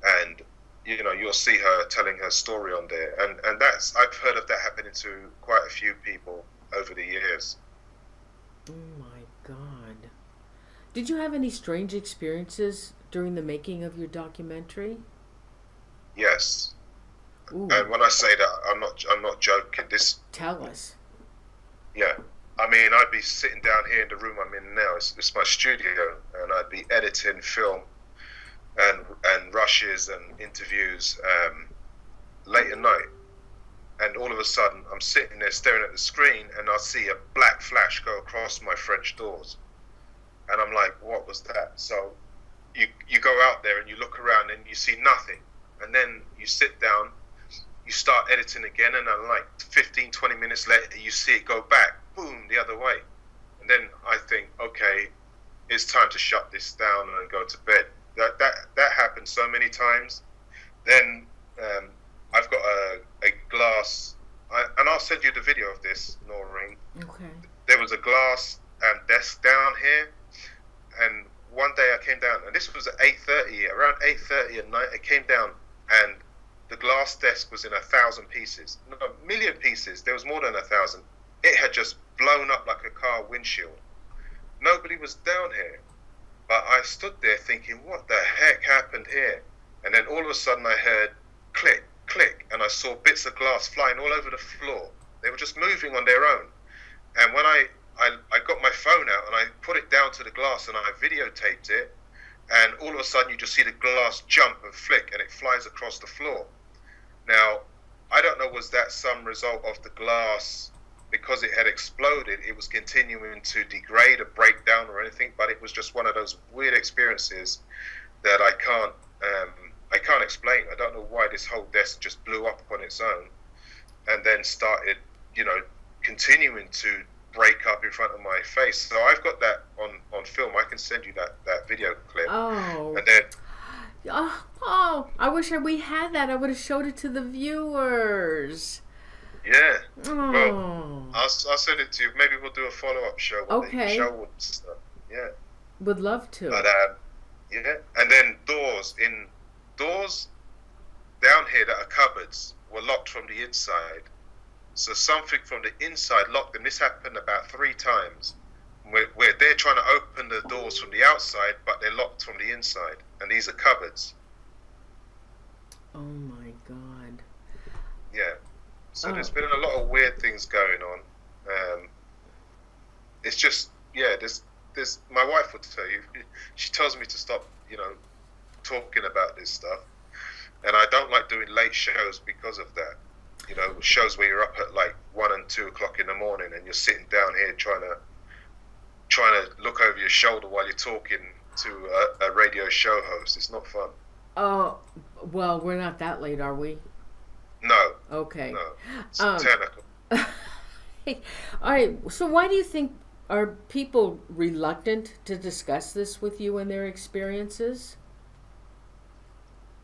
And you'll see her telling her story on there, and I've heard of that happening to quite a few people over the years. Oh my God. Did you have any strange experiences during the making of your documentary? Yes. Ooh. And when I say that, I'm not joking. Tell us. Yeah. I mean, I'd be sitting down here in the room I'm in now. It's my studio, and I'd be editing film and rushes and interviews late at night, and all of a sudden I'm sitting there staring at the screen, and I see a black flash go across my French doors, and I'm like, what was that? So you go out there and you look around and you see nothing, and then you sit down, you start editing again, and then like 15-20 minutes later you see it go back, boom, the other way, and then I think, okay, it's time to shut this down and go to bed. That happened so many times. Then I've got a glass, and I'll send you the video of this, Noreen. Okay. There was a glass desk down here, and one day I came down, and this was at 8:30, around 8:30 at night. I came down, and the glass desk was in 1,000 pieces, no, 1,000,000 pieces. There was more than 1,000. It had just blown up like a car windshield. Nobody was down here. But I stood there thinking, what the heck happened here? And then all of a sudden I heard click, click, and I saw bits of glass flying all over the floor. They were just moving on their own. And when I got my phone out and I put it down to the glass and I videotaped it, and all of a sudden you just see the glass jump and flick and it flies across the floor. Now, I don't know, was that some result of the glass? Because it had exploded, it was continuing to degrade or break down or anything, but it was just one of those weird experiences that I can't explain. I don't know why this whole desk just blew up on its own and then started, continuing to break up in front of my face. So I've got that on film. I can send you that video clip. Oh. And then I wish we had that. I would have showed it to the viewers. Yeah. Oh. Well, I'll send it to you. Maybe we'll do a follow-up show. Okay. Show stuff. Yeah. Would love to. But yeah. And then doors down here that are cupboards were locked from the inside, So something from the inside locked, and this happened about 3 times, where they're trying to open the doors from the outside, but they're locked from the inside, and these are cupboards. Oh my God. Yeah. So there's been a lot of weird things going on. It's just, yeah, there's my wife would tell you, she tells me to stop, talking about this stuff. And I don't like doing late shows because of that. Shows where you're up at like 1 and 2 o'clock in the morning, and you're sitting down here trying to look over your shoulder while you're talking to a radio show host. It's not fun. Oh, well, we're not that late, are we? No. Okay. No. It's 10 o'clock. All right. So why do you think are people reluctant to discuss this with you and their experiences?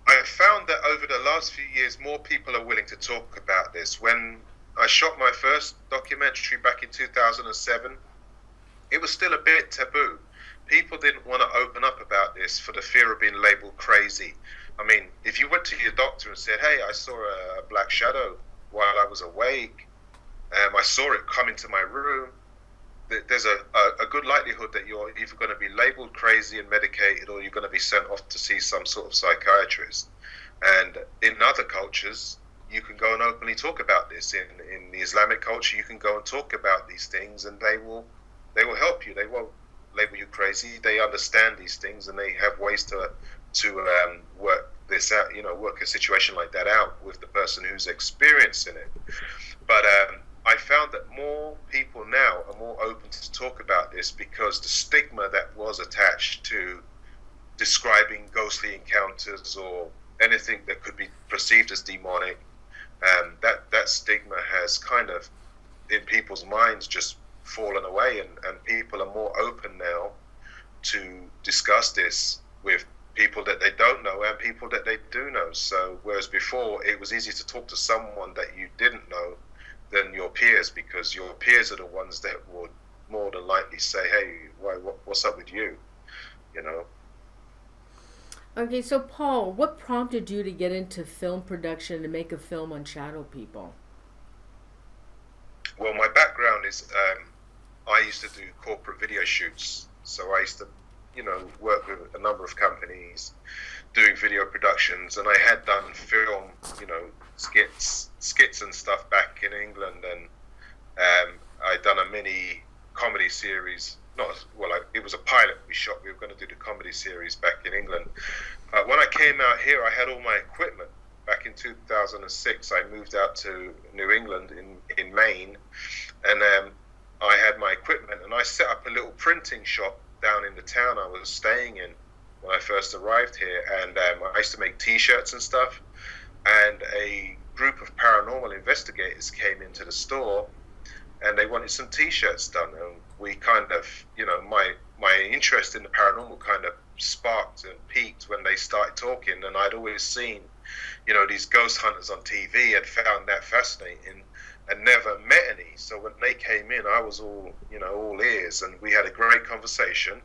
I have found that over the last few years, more people are willing to talk about this. When I shot my first documentary back in 2007, it was still a bit taboo. People didn't want to open up about this for the fear of being labeled crazy. I mean, if you went to your doctor and said, hey, I saw a black shadow while I was awake, I saw it come into my room, there's a good likelihood that you're either going to be labeled crazy and medicated, or you're going to be sent off to see some sort of psychiatrist. And in other cultures, you can go and openly talk about this. In the Islamic culture, you can go and talk about these things, and they will help you. They won't label you crazy. They understand these things, and they have ways to work this out. Work a situation like that out with the person who's experiencing it. But I found that more people now are more open to talk about this, because the stigma that was attached to describing ghostly encounters or anything that could be perceived as demonic, that stigma has kind of, in people's minds, just fallen away, and people are more open now to discuss this with people that they don't know and people that they do know. So whereas before it was easy to talk to someone that you didn't know than your peers, because your peers are the ones that would more than likely say, hey, what's up with you? Okay, so Paul, what prompted you to get into film production and make a film on shadow people? Well, my background is I used to do corporate video shoots. So I used to, work with a number of companies doing video productions, and I had done film, skits and stuff back in England, and I'd done a mini comedy series. It was a pilot we shot. We were going to do the comedy series back in England. When I came out here, I had all my equipment. Back in 2006, I moved out to New England in Maine, and I had my equipment, and I set up a little printing shop down in the town I was staying in when I first arrived here, and I used to make T-shirts and stuff. And a group of paranormal investigators came into the store, and they wanted some T-shirts done. And we kind of, my interest in the paranormal kind of sparked and peaked when they started talking. And I'd always seen, these ghost hunters on TV, and found that fascinating, and never met any. So when they came in, I was all ears, and we had a great conversation.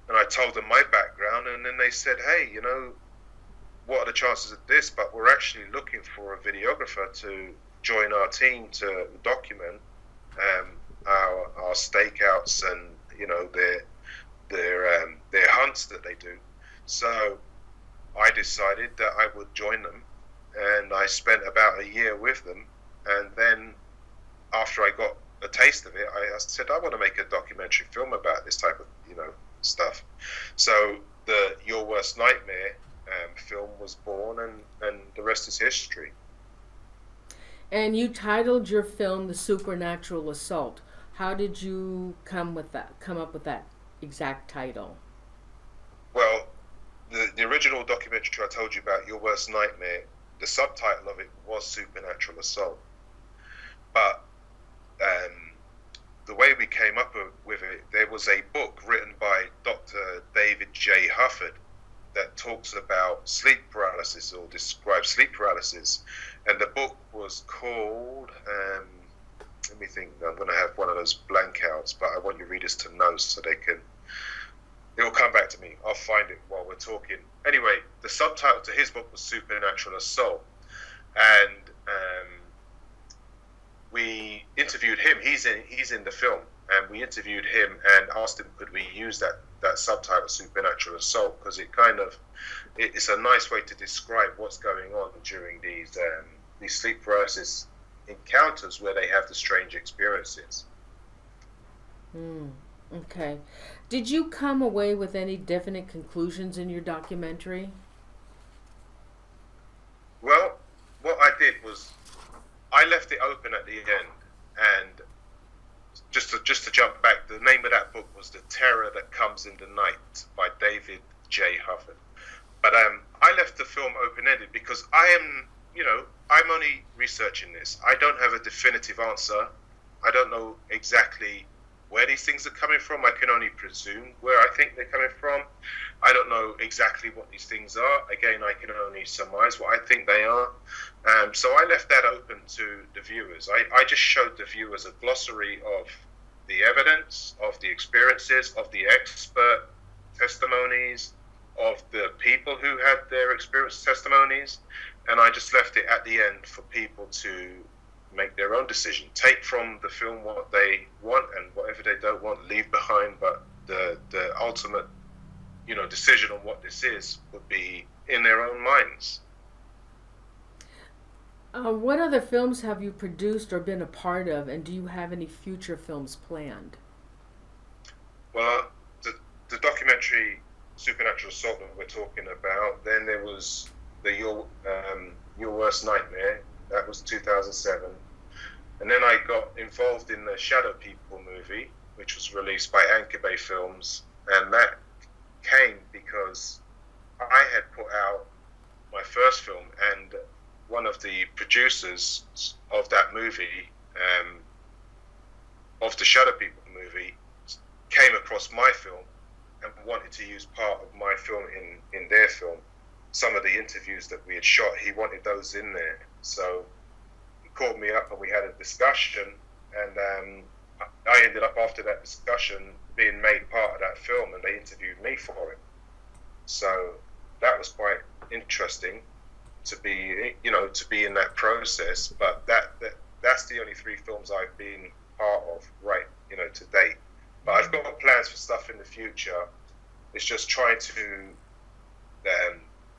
And I told them my background, and then they said, hey, what are the chances of this? But we're actually looking for a videographer to join our team to document our stakeouts and their hunts that they do. So I decided that I would join them, and I spent about a year with them. And then after I got a taste of it, I said, I want to make a documentary film about this type of stuff. So the Your Worst Nightmare film was born, and the rest is history. And you titled your film The Supernatural Assault. How did you come up with that exact title? Well, the original documentary I told you about, Your Worst Nightmare, the subtitle of it was Supernatural Assault. But the way we came up with it, there was a book written by Dr. David J. Hufford that talks about sleep paralysis, or describes sleep paralysis. And the book was called, let me think, I'm going to have one of those blank outs, but I want your readers to know so it'll come back to me. I'll find it while we're talking. Anyway, the subtitle to his book was Supernatural Assault. And we interviewed him. He's in the film, and we interviewed him and asked him, could we use that subtitle, Supernatural Assault, because it's a nice way to describe what's going on during these sleep paralysis encounters where they have the strange experiences. Okay. Did you come away with any definite conclusions in your documentary? Well, what I did was I left it open at the end, and just to jump back, the name of that book was The Terror That Comes in the Night by David J. Hufford. But I left the film open-ended because I'm only researching this. I don't have a definitive answer. I don't know exactly where these things are coming from. I can only presume where I think they're coming from. I don't know exactly what these things are. Again, I can only surmise what I think they are. So I left that open to the viewers. I just showed the viewers a glossary of the evidence, of the experiences, of the expert testimonies, of the people who had their experience testimonies, and I just left it at the end for people to make their own decision. Take from the film what they want, and whatever they don't want, leave behind. But the ultimate, decision on what this is would be in their own minds. What other films have you produced or been a part of, and do you have any future films planned? Well, the documentary Supernatural Assault that we're talking about, then there was Your Worst Nightmare, that was 2007. And then I got involved in the Shadow People movie, which was released by Anchor Bay Films, and that came because I had put out my first film, and one of the producers of that movie, of the Shadow People movie, came across my film and wanted to use part of my film in their film. Some of the interviews that we had shot, he wanted those in there. So he called me up and we had a discussion, and I ended up, after that discussion, being made part of that film, and they interviewed me for it. So that was quite interesting to be in that process. But that's the only 3 films I've been part of to date. But I've got plans for stuff in the future. It's just trying to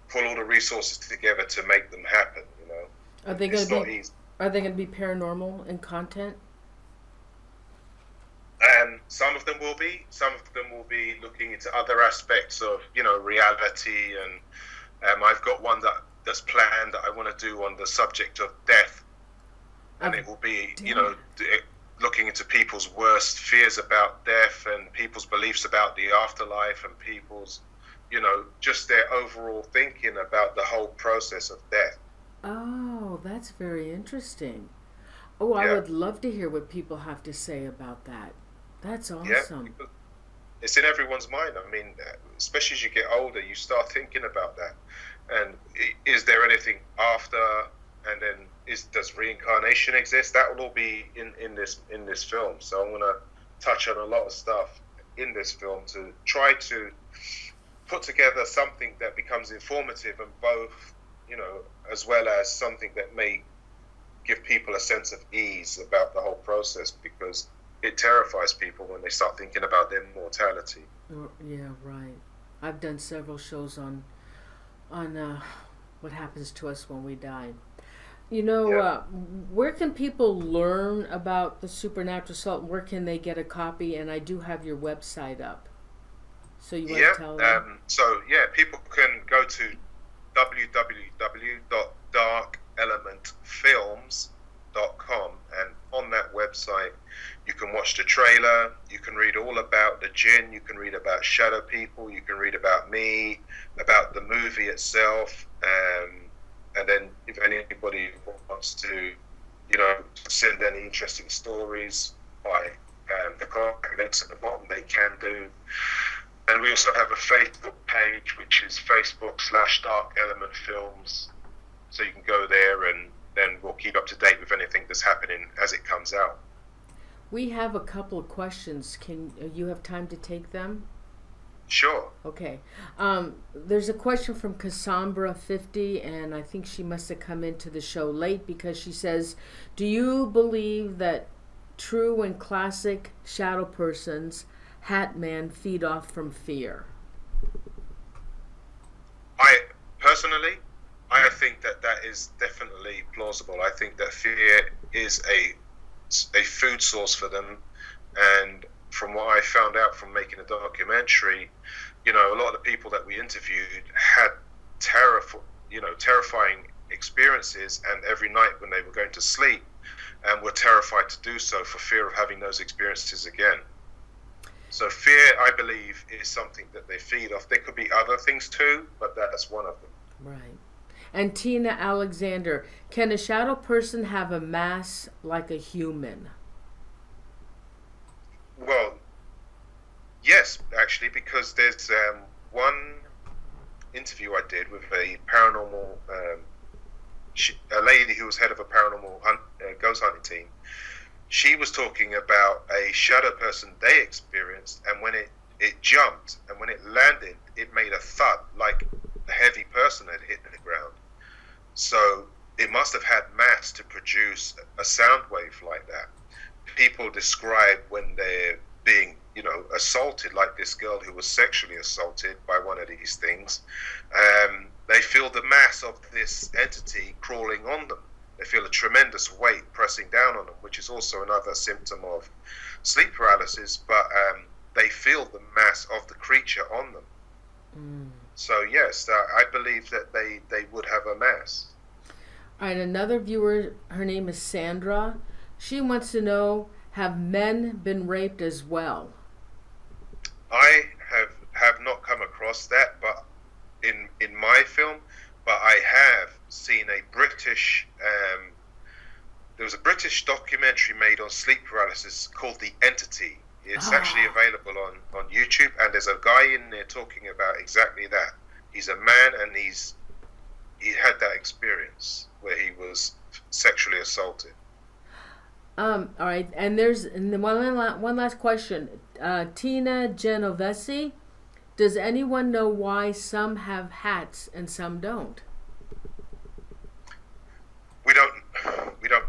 pull all the resources together to make them happen. Are they going to be paranormal in content? Some of them will be. Some of them will be looking into other aspects of reality, and I've got one that's planned that I want to do on the subject of death, and it will be looking into people's worst fears about death and people's beliefs about the afterlife and people's just their overall thinking about the whole process of death. Oh, that's very interesting. Oh, I would love to hear what people have to say about that. That's awesome. Yeah, it's in everyone's mind. I mean, especially as you get older, you start thinking about that. And is there anything after? And then does reincarnation exist? That will all be in this film. So I'm going to touch on a lot of stuff in this film to try to put together something that becomes informative and both, as well as something that may give people a sense of ease about the whole process, because it terrifies people when they start thinking about their mortality. Yeah, right. I've done several shows on what happens to us when we die. Where can people learn about the Supernatural Assault? Where can they get a copy? And I do have your website up. So you want to tell them? People can go to www.darkelementfilms.com, and on that website you can watch the trailer, you can read all about the jinn, you can read about Shadow People, you can read about me, about the movie itself, and then if anybody wants to send any interesting stories by the contact links at the bottom, they can do. And we also have a Facebook page, which is Facebook.com/DarkElementFilms. So you can go there, and then we'll keep up to date with anything that's happening as it comes out. We have a couple of questions. Can you have time to take them? Sure. Okay. There's a question from Cassandra50, and I think she must have come into the show late because she says, do you believe that true and classic shadow persons, Hat Man, feed off from fear? I think that is definitely plausible. I think that fear is a food source for them, and from what I found out from making a documentary, a lot of the people that we interviewed had terrifying experiences, and every night when they were going to sleep, and were terrified to do so for fear of having those experiences again. So fear, I believe, is something that they feed off. There could be other things too, but that's one of them. Right. And Tina Alexander, can a shadow person have a mass like a human? Well, yes, actually, because there's one interview I did with a paranormal, a lady who was head of a paranormal ghost hunting team. She was talking about a shadow person they experienced, and when it jumped, and when it landed, it made a thud like a heavy person had hit the ground. So it must have had mass to produce a sound wave like that. People describe when they're being, assaulted, like this girl who was sexually assaulted by one of these things. They feel the mass of this entity crawling on them. They feel a tremendous weight pressing down on them, which is also another symptom of sleep paralysis, but they feel the mass of the creature on them. So yes, I believe that they would have a mass. All right, another viewer, her name is Sandra. She wants to know, have men been raped as well? I have not come across that, but in my film, but I have seen a British, there was a British documentary made on sleep paralysis called The Entity. It's actually available on YouTube, and there's a guy in there talking about exactly that. He's a man, and he had that experience where he was sexually assaulted. All right, and there's one last question. Tina Genovese, does anyone know why some have hats and some don't? We don't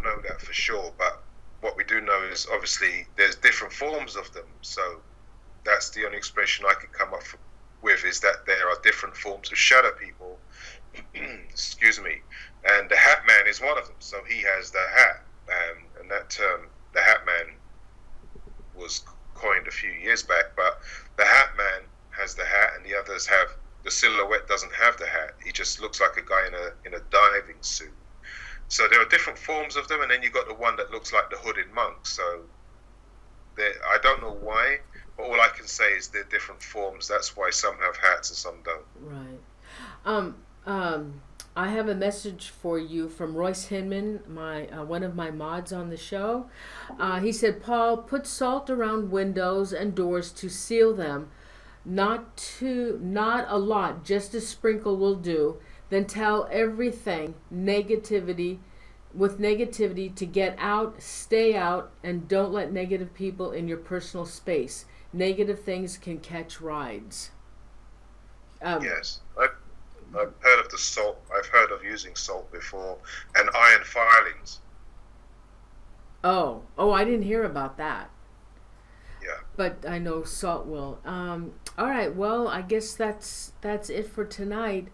know that for sure, but what we do know is obviously there's different forms of them. So that's the only explanation I could come up with, is that there are different forms of shadow people. Excuse me. And the Hat Man is one of them. So he has the hat, and that term, the Hat Man, was coined a few years back. But the Hat Man has the hat, and the others have the silhouette. Doesn't have the hat. He just looks like a guy in a diving suit. So there are different forms of them, and then you got the one that looks like the hooded monk. So I don't know why, but all I can say is they're different forms. That's why some have hats and some don't. Right. I have a message for you from Royce Hinman, one of my mods on the show. He said, Paul, put salt around windows and doors to seal them. Not a lot, just a sprinkle will do. Then tell everything negativity to get out, stay out, and don't let negative people in your personal space. Negative things can catch rides. Yes, I've heard of the salt. I've heard of using salt before, and iron filings. Oh, I didn't hear about that. Yeah. But I know salt will. All right, well, I guess that's it for tonight.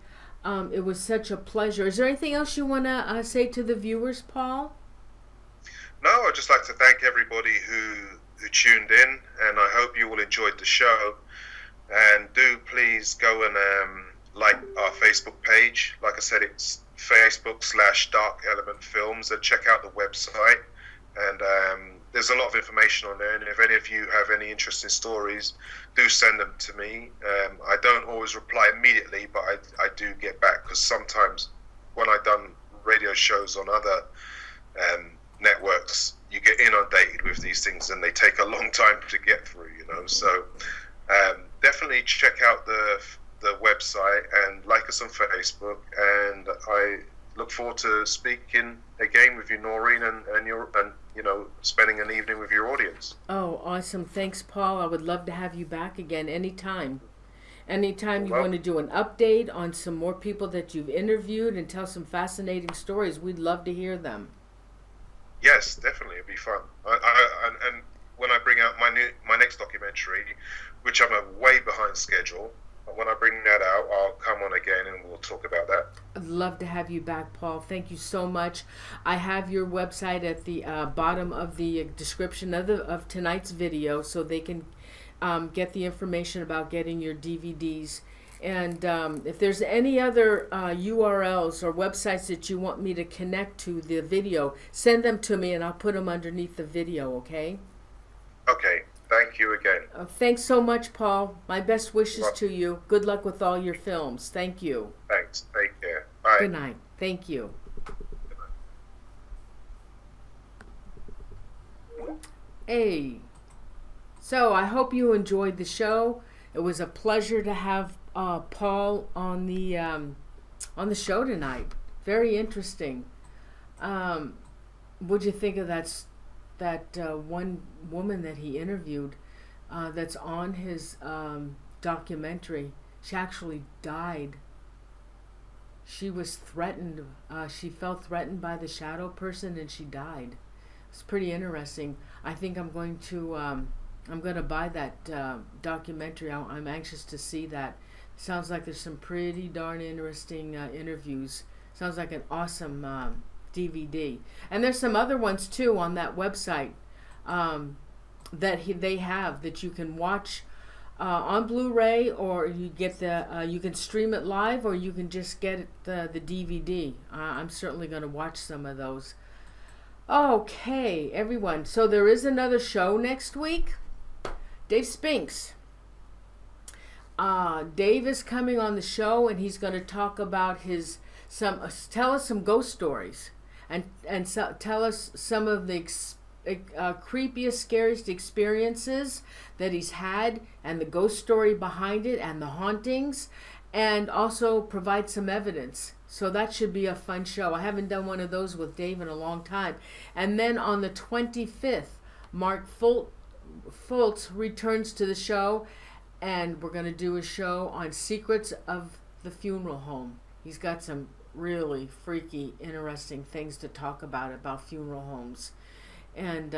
It was such a pleasure. Is there anything else you want to say to the viewers, Paul? No, I'd just like to thank everybody who tuned in, and I hope you all enjoyed the show. And do please go and like our Facebook page. Like I said, it's Facebook/Dark Element Films, and check out the website. And there's a lot of information on there, and if any of you have any interesting stories, do send them to me. I don't always reply immediately, but I do get back, because sometimes when I've done radio shows on other networks, you get inundated with these things, and they take a long time to get through, So definitely check out the website and like us on Facebook, and I look forward to speaking again with you, Noreen, and spending an evening with your audience. Oh, awesome. Thanks, Paul. I would love to have you back again anytime. Anytime you want to do an update on some more people that you've interviewed and tell some fascinating stories, we'd love to hear them. Yes, definitely, it'd be fun. And when I bring out my next documentary, which I'm way behind schedule, when I bring that out, I'll come on again and we'll talk about that. I'd love to have you back, Paul. Thank you so much. I have your website at the bottom of the description of tonight's video, so they can get the information about getting your DVDs. And if there's any other URLs or websites that you want me to connect to the video, send them to me and I'll put them underneath the video, okay? Okay, thank you again. Thanks so much, Paul. My best wishes to you. Good luck with all your films. Thank you. Thanks. Take care. Bye. Good night. Thank you. Hey. So I hope you enjoyed the show. It was a pleasure to have Paul on the show tonight. Very interesting. What'd you think of that one woman that he interviewed that's on his documentary? She actually died. She was threatened. She felt threatened by the shadow person and she died. It's pretty interesting. I think I'm going to buy that documentary. I'm anxious to see that. Sounds like there's some pretty darn interesting interviews. Sounds like an awesome DVD. And there's some other ones too on that website that they have that you can watch on Blu-ray, or you get you can stream it live, or you can just get the DVD. I'm certainly going to watch some of those. Okay, everyone. So there is another show next week. Dave Spinks. Dave is coming on the show, and he's going to talk about tell us some ghost stories, and tell us some of the creepiest, scariest experiences that he's had, and the ghost story behind it, and the hauntings, and also provide some evidence. So that should be a fun show. I haven't done one of those with Dave in a long time. And then on the 25th, Mark Fultz returns to the show, and we're going to do a show on secrets of the funeral home. He's got some really freaky, interesting things to talk about funeral homes. And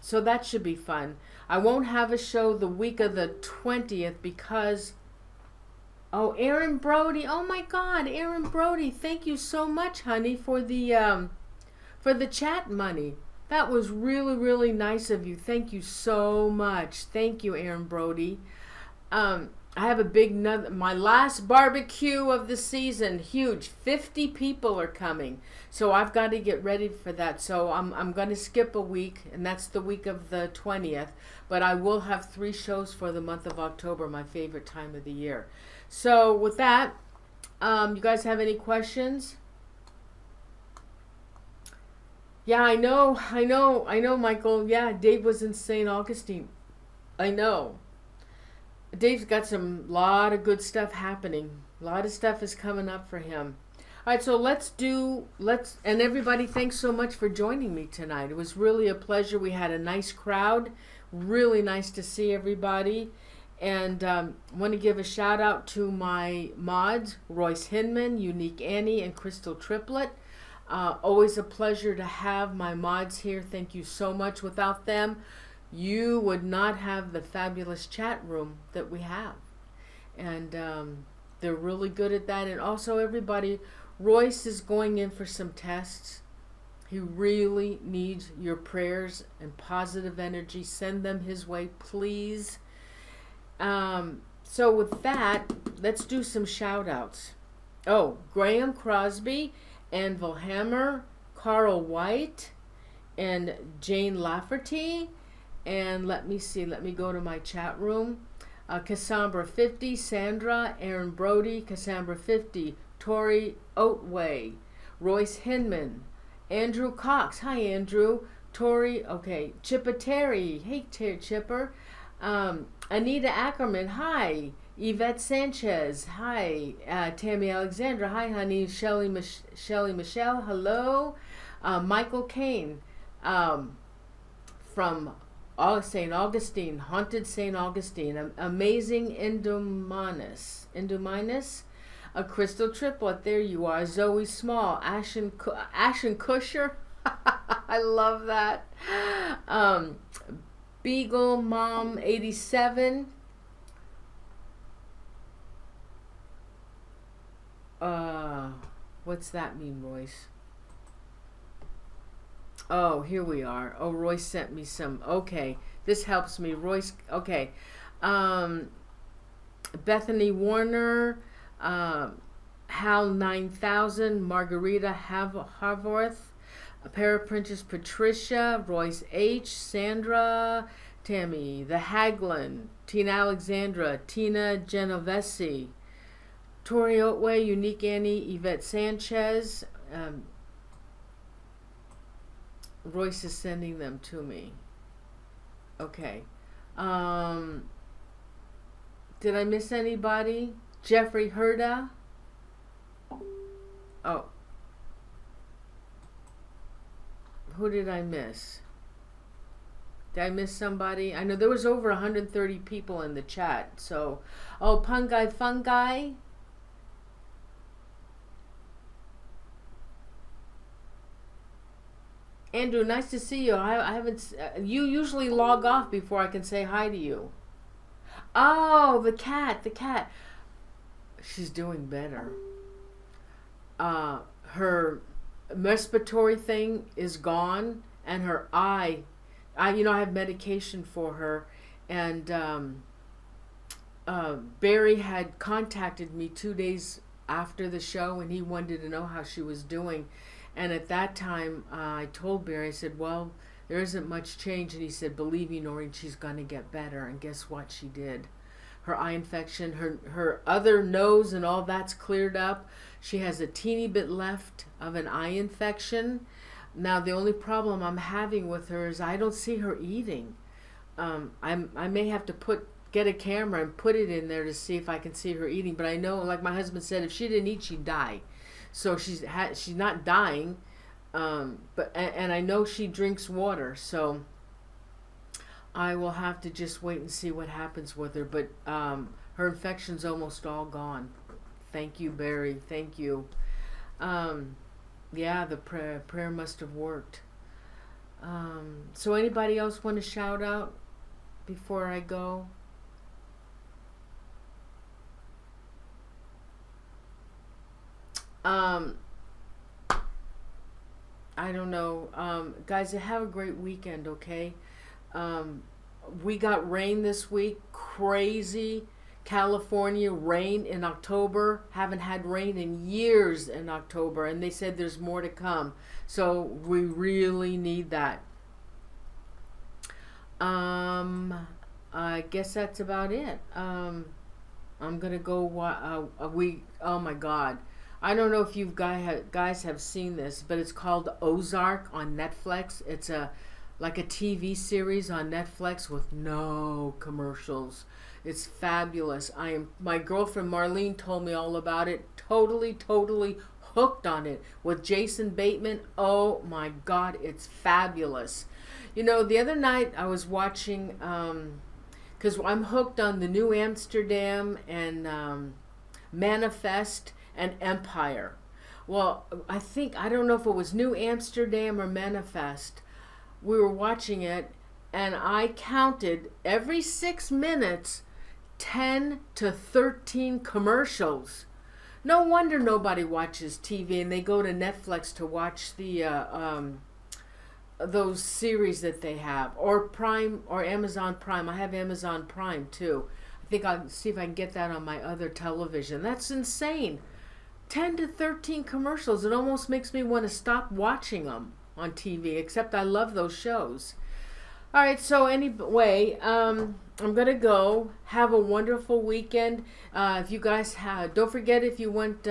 so that should be fun. I won't have a show the week of the 20th because... Oh, Aaron Brody. Oh my God, Aaron Brody. Thank you so much, honey, for the chat money. That was really, really nice of you. Thank you so much. Thank you, Aaron Brody. I have my last barbecue of the season. Huge. 50 people are coming. So I've got to get ready for that. So I'm going to skip a week, and that's the week of the 20th. But I will have 3 shows for the month of October, my favorite time of the year. So with that, you guys have any questions? Yeah, I know, Michael. Yeah, Dave was in St. Augustine. I know. Dave's got lot of good stuff happening. A lot of stuff is coming up for him. All right, so and everybody, thanks so much for joining me tonight. It was really a pleasure. We had a nice crowd. Really nice to see everybody. And I want to give a shout out to my mods, Royce Hinman, Unique Annie, and Crystal Triplet. Always a pleasure to have my mods here. Thank you so much. Without them, you would not have the fabulous chat room that we have. And they're really good at that. And also everybody, Royce is going in for some tests. He really needs your prayers and positive energy. Send them his way, please. So with that, let's do some shout outs. Oh, Graham Crosby, Anvil Hammer, Carl White, and Jane Lafferty. And let me go to my chat room. Cassandra 50, Sandra, Aaron Brody, Cassandra 50, Tori Oatway, Royce Hinman, Andrew Cox. Hi, Andrew. Tori, okay. Chipper Terry. Hey, Chipper. Anita Ackerman. Hi. Yvette Sanchez. Hi. Tammy Alexandra. Hi, honey. Shelly Michelle. Hello. Michael Kane from St. Augustine, Haunted St. Augustine, Amazing Indominus, a Crystal Triplet, there you are, Zoe Small, Ashen Kusher, I love that, Beagle Mom 87, what's that mean, Royce? Oh, here we are. Oh, Royce sent me some. Okay, this helps me. Royce, okay. Bethany Warner, Hal 9000, Margarita Havorth, Paraprincess Patricia, Royce H, Sandra, Tammy, The Haglin, Tina Alexandra, Tina Genovese, Tori Otway, Unique Annie, Yvette Sanchez. Royce is sending them to me. Okay. Did I miss anybody? Jeffrey Herda. Oh. Who did I miss? Did I miss somebody? I know there was over 130 people in the chat. So, oh, Fungi. Andrew, nice to see you. I haven't. You usually log off before I can say hi to you. Oh, the cat. She's doing better. Her respiratory thing is gone, and her eye. I have medication for her, and Barry had contacted me 2 days after the show, and he wanted to know how she was doing. And at that time, I told Barry, I said, well, there isn't much change. And he said, believe me, Noreen, she's going to get better. And guess what? She did. Her eye infection, her other nose and all that's cleared up. She has a teeny bit left of an eye infection. Now, the only problem I'm having with her is I don't see her eating. I may have to get a camera and put it in there to see if I can see her eating. But I know, like my husband said, if she didn't eat, she'd die. So she's not dying, but I know she drinks water, so I will have to just wait and see what happens with her. But her infection's almost all gone. Thank you, Barry. Thank you. Yeah, the prayer must have worked. So anybody else want to shout out before I go? I don't know. Guys, have a great weekend, okay? We got rain this week. Crazy California rain in October. Haven't had rain in years in October, and they said there's more to come. So we really need that. I guess that's about it. I'm gonna go. Oh my God. I don't know if you guys have seen this, but it's called Ozark on Netflix. It's like a TV series on Netflix with no commercials. It's fabulous. My girlfriend Marlene told me all about it. Totally hooked on it with Jason Bateman. Oh my God, it's fabulous. The other night I was watching, because I'm hooked on the New Amsterdam and Manifest and Empire. Well, I don't know if it was New Amsterdam or Manifest. We were watching it, and I counted every 6 minutes 10 to 13 commercials. No wonder nobody watches TV and they go to Netflix to watch the those series that they have, or Prime or Amazon Prime. I have Amazon Prime too. I think I'll see if I can get that on my other television. That's insane. 10 to 13 commercials. It almost makes me want to stop watching them on TV, except I love those shows. All right, so anyway, I'm going to go. Have a wonderful weekend. If you guys don't forget, if you want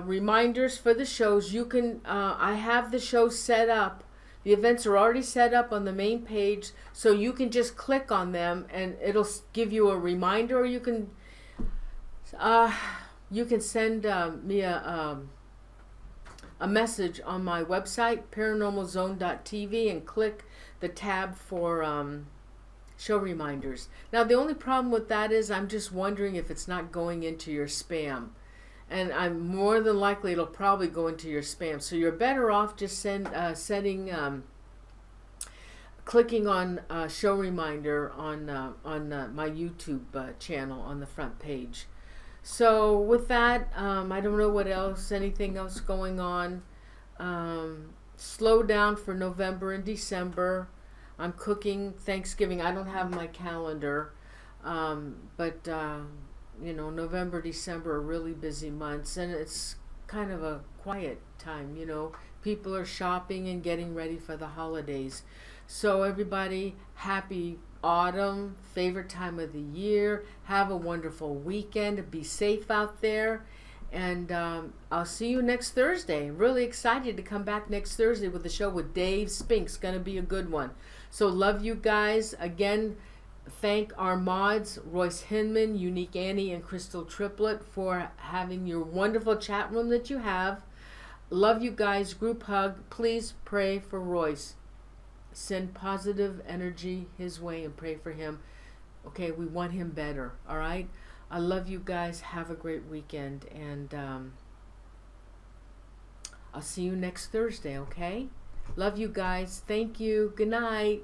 reminders for the shows, you can, I have the shows set up. The events are already set up on the main page, so you can just click on them and it'll give you a reminder, or you can send me a message on my website, paranormalzone.tv, and click the tab for show reminders. Now the only problem with that is I'm just wondering if it's not going into your spam. And I'm more than likely it'll probably go into your spam. So you're better off just clicking on show reminder on my YouTube channel on the front page. So with that, I don't know what else, anything else going on. Slow down for November and December. I'm cooking Thanksgiving. I don't have my calendar, but you know, November, December are really busy months, and it's kind of a quiet time, you know. People are shopping and getting ready for the holidays. So everybody, happy autumn, favorite time of the year. Have a wonderful weekend. Be safe out there. And I'll see you next Thursday. Really excited to come back next Thursday with the show with Dave Spink's going to be a good one. So love you guys. Again, thank our mods, Royce Hinman, Unique Annie, and Crystal Triplet for having your wonderful chat room that you have. Love you guys. Group hug. Please pray for Royce. Send positive energy his way and pray for him. Okay, we want him better. All right? I love you guys. Have a great weekend. And I'll see you next Thursday, okay? Love you guys. Thank you. Good night.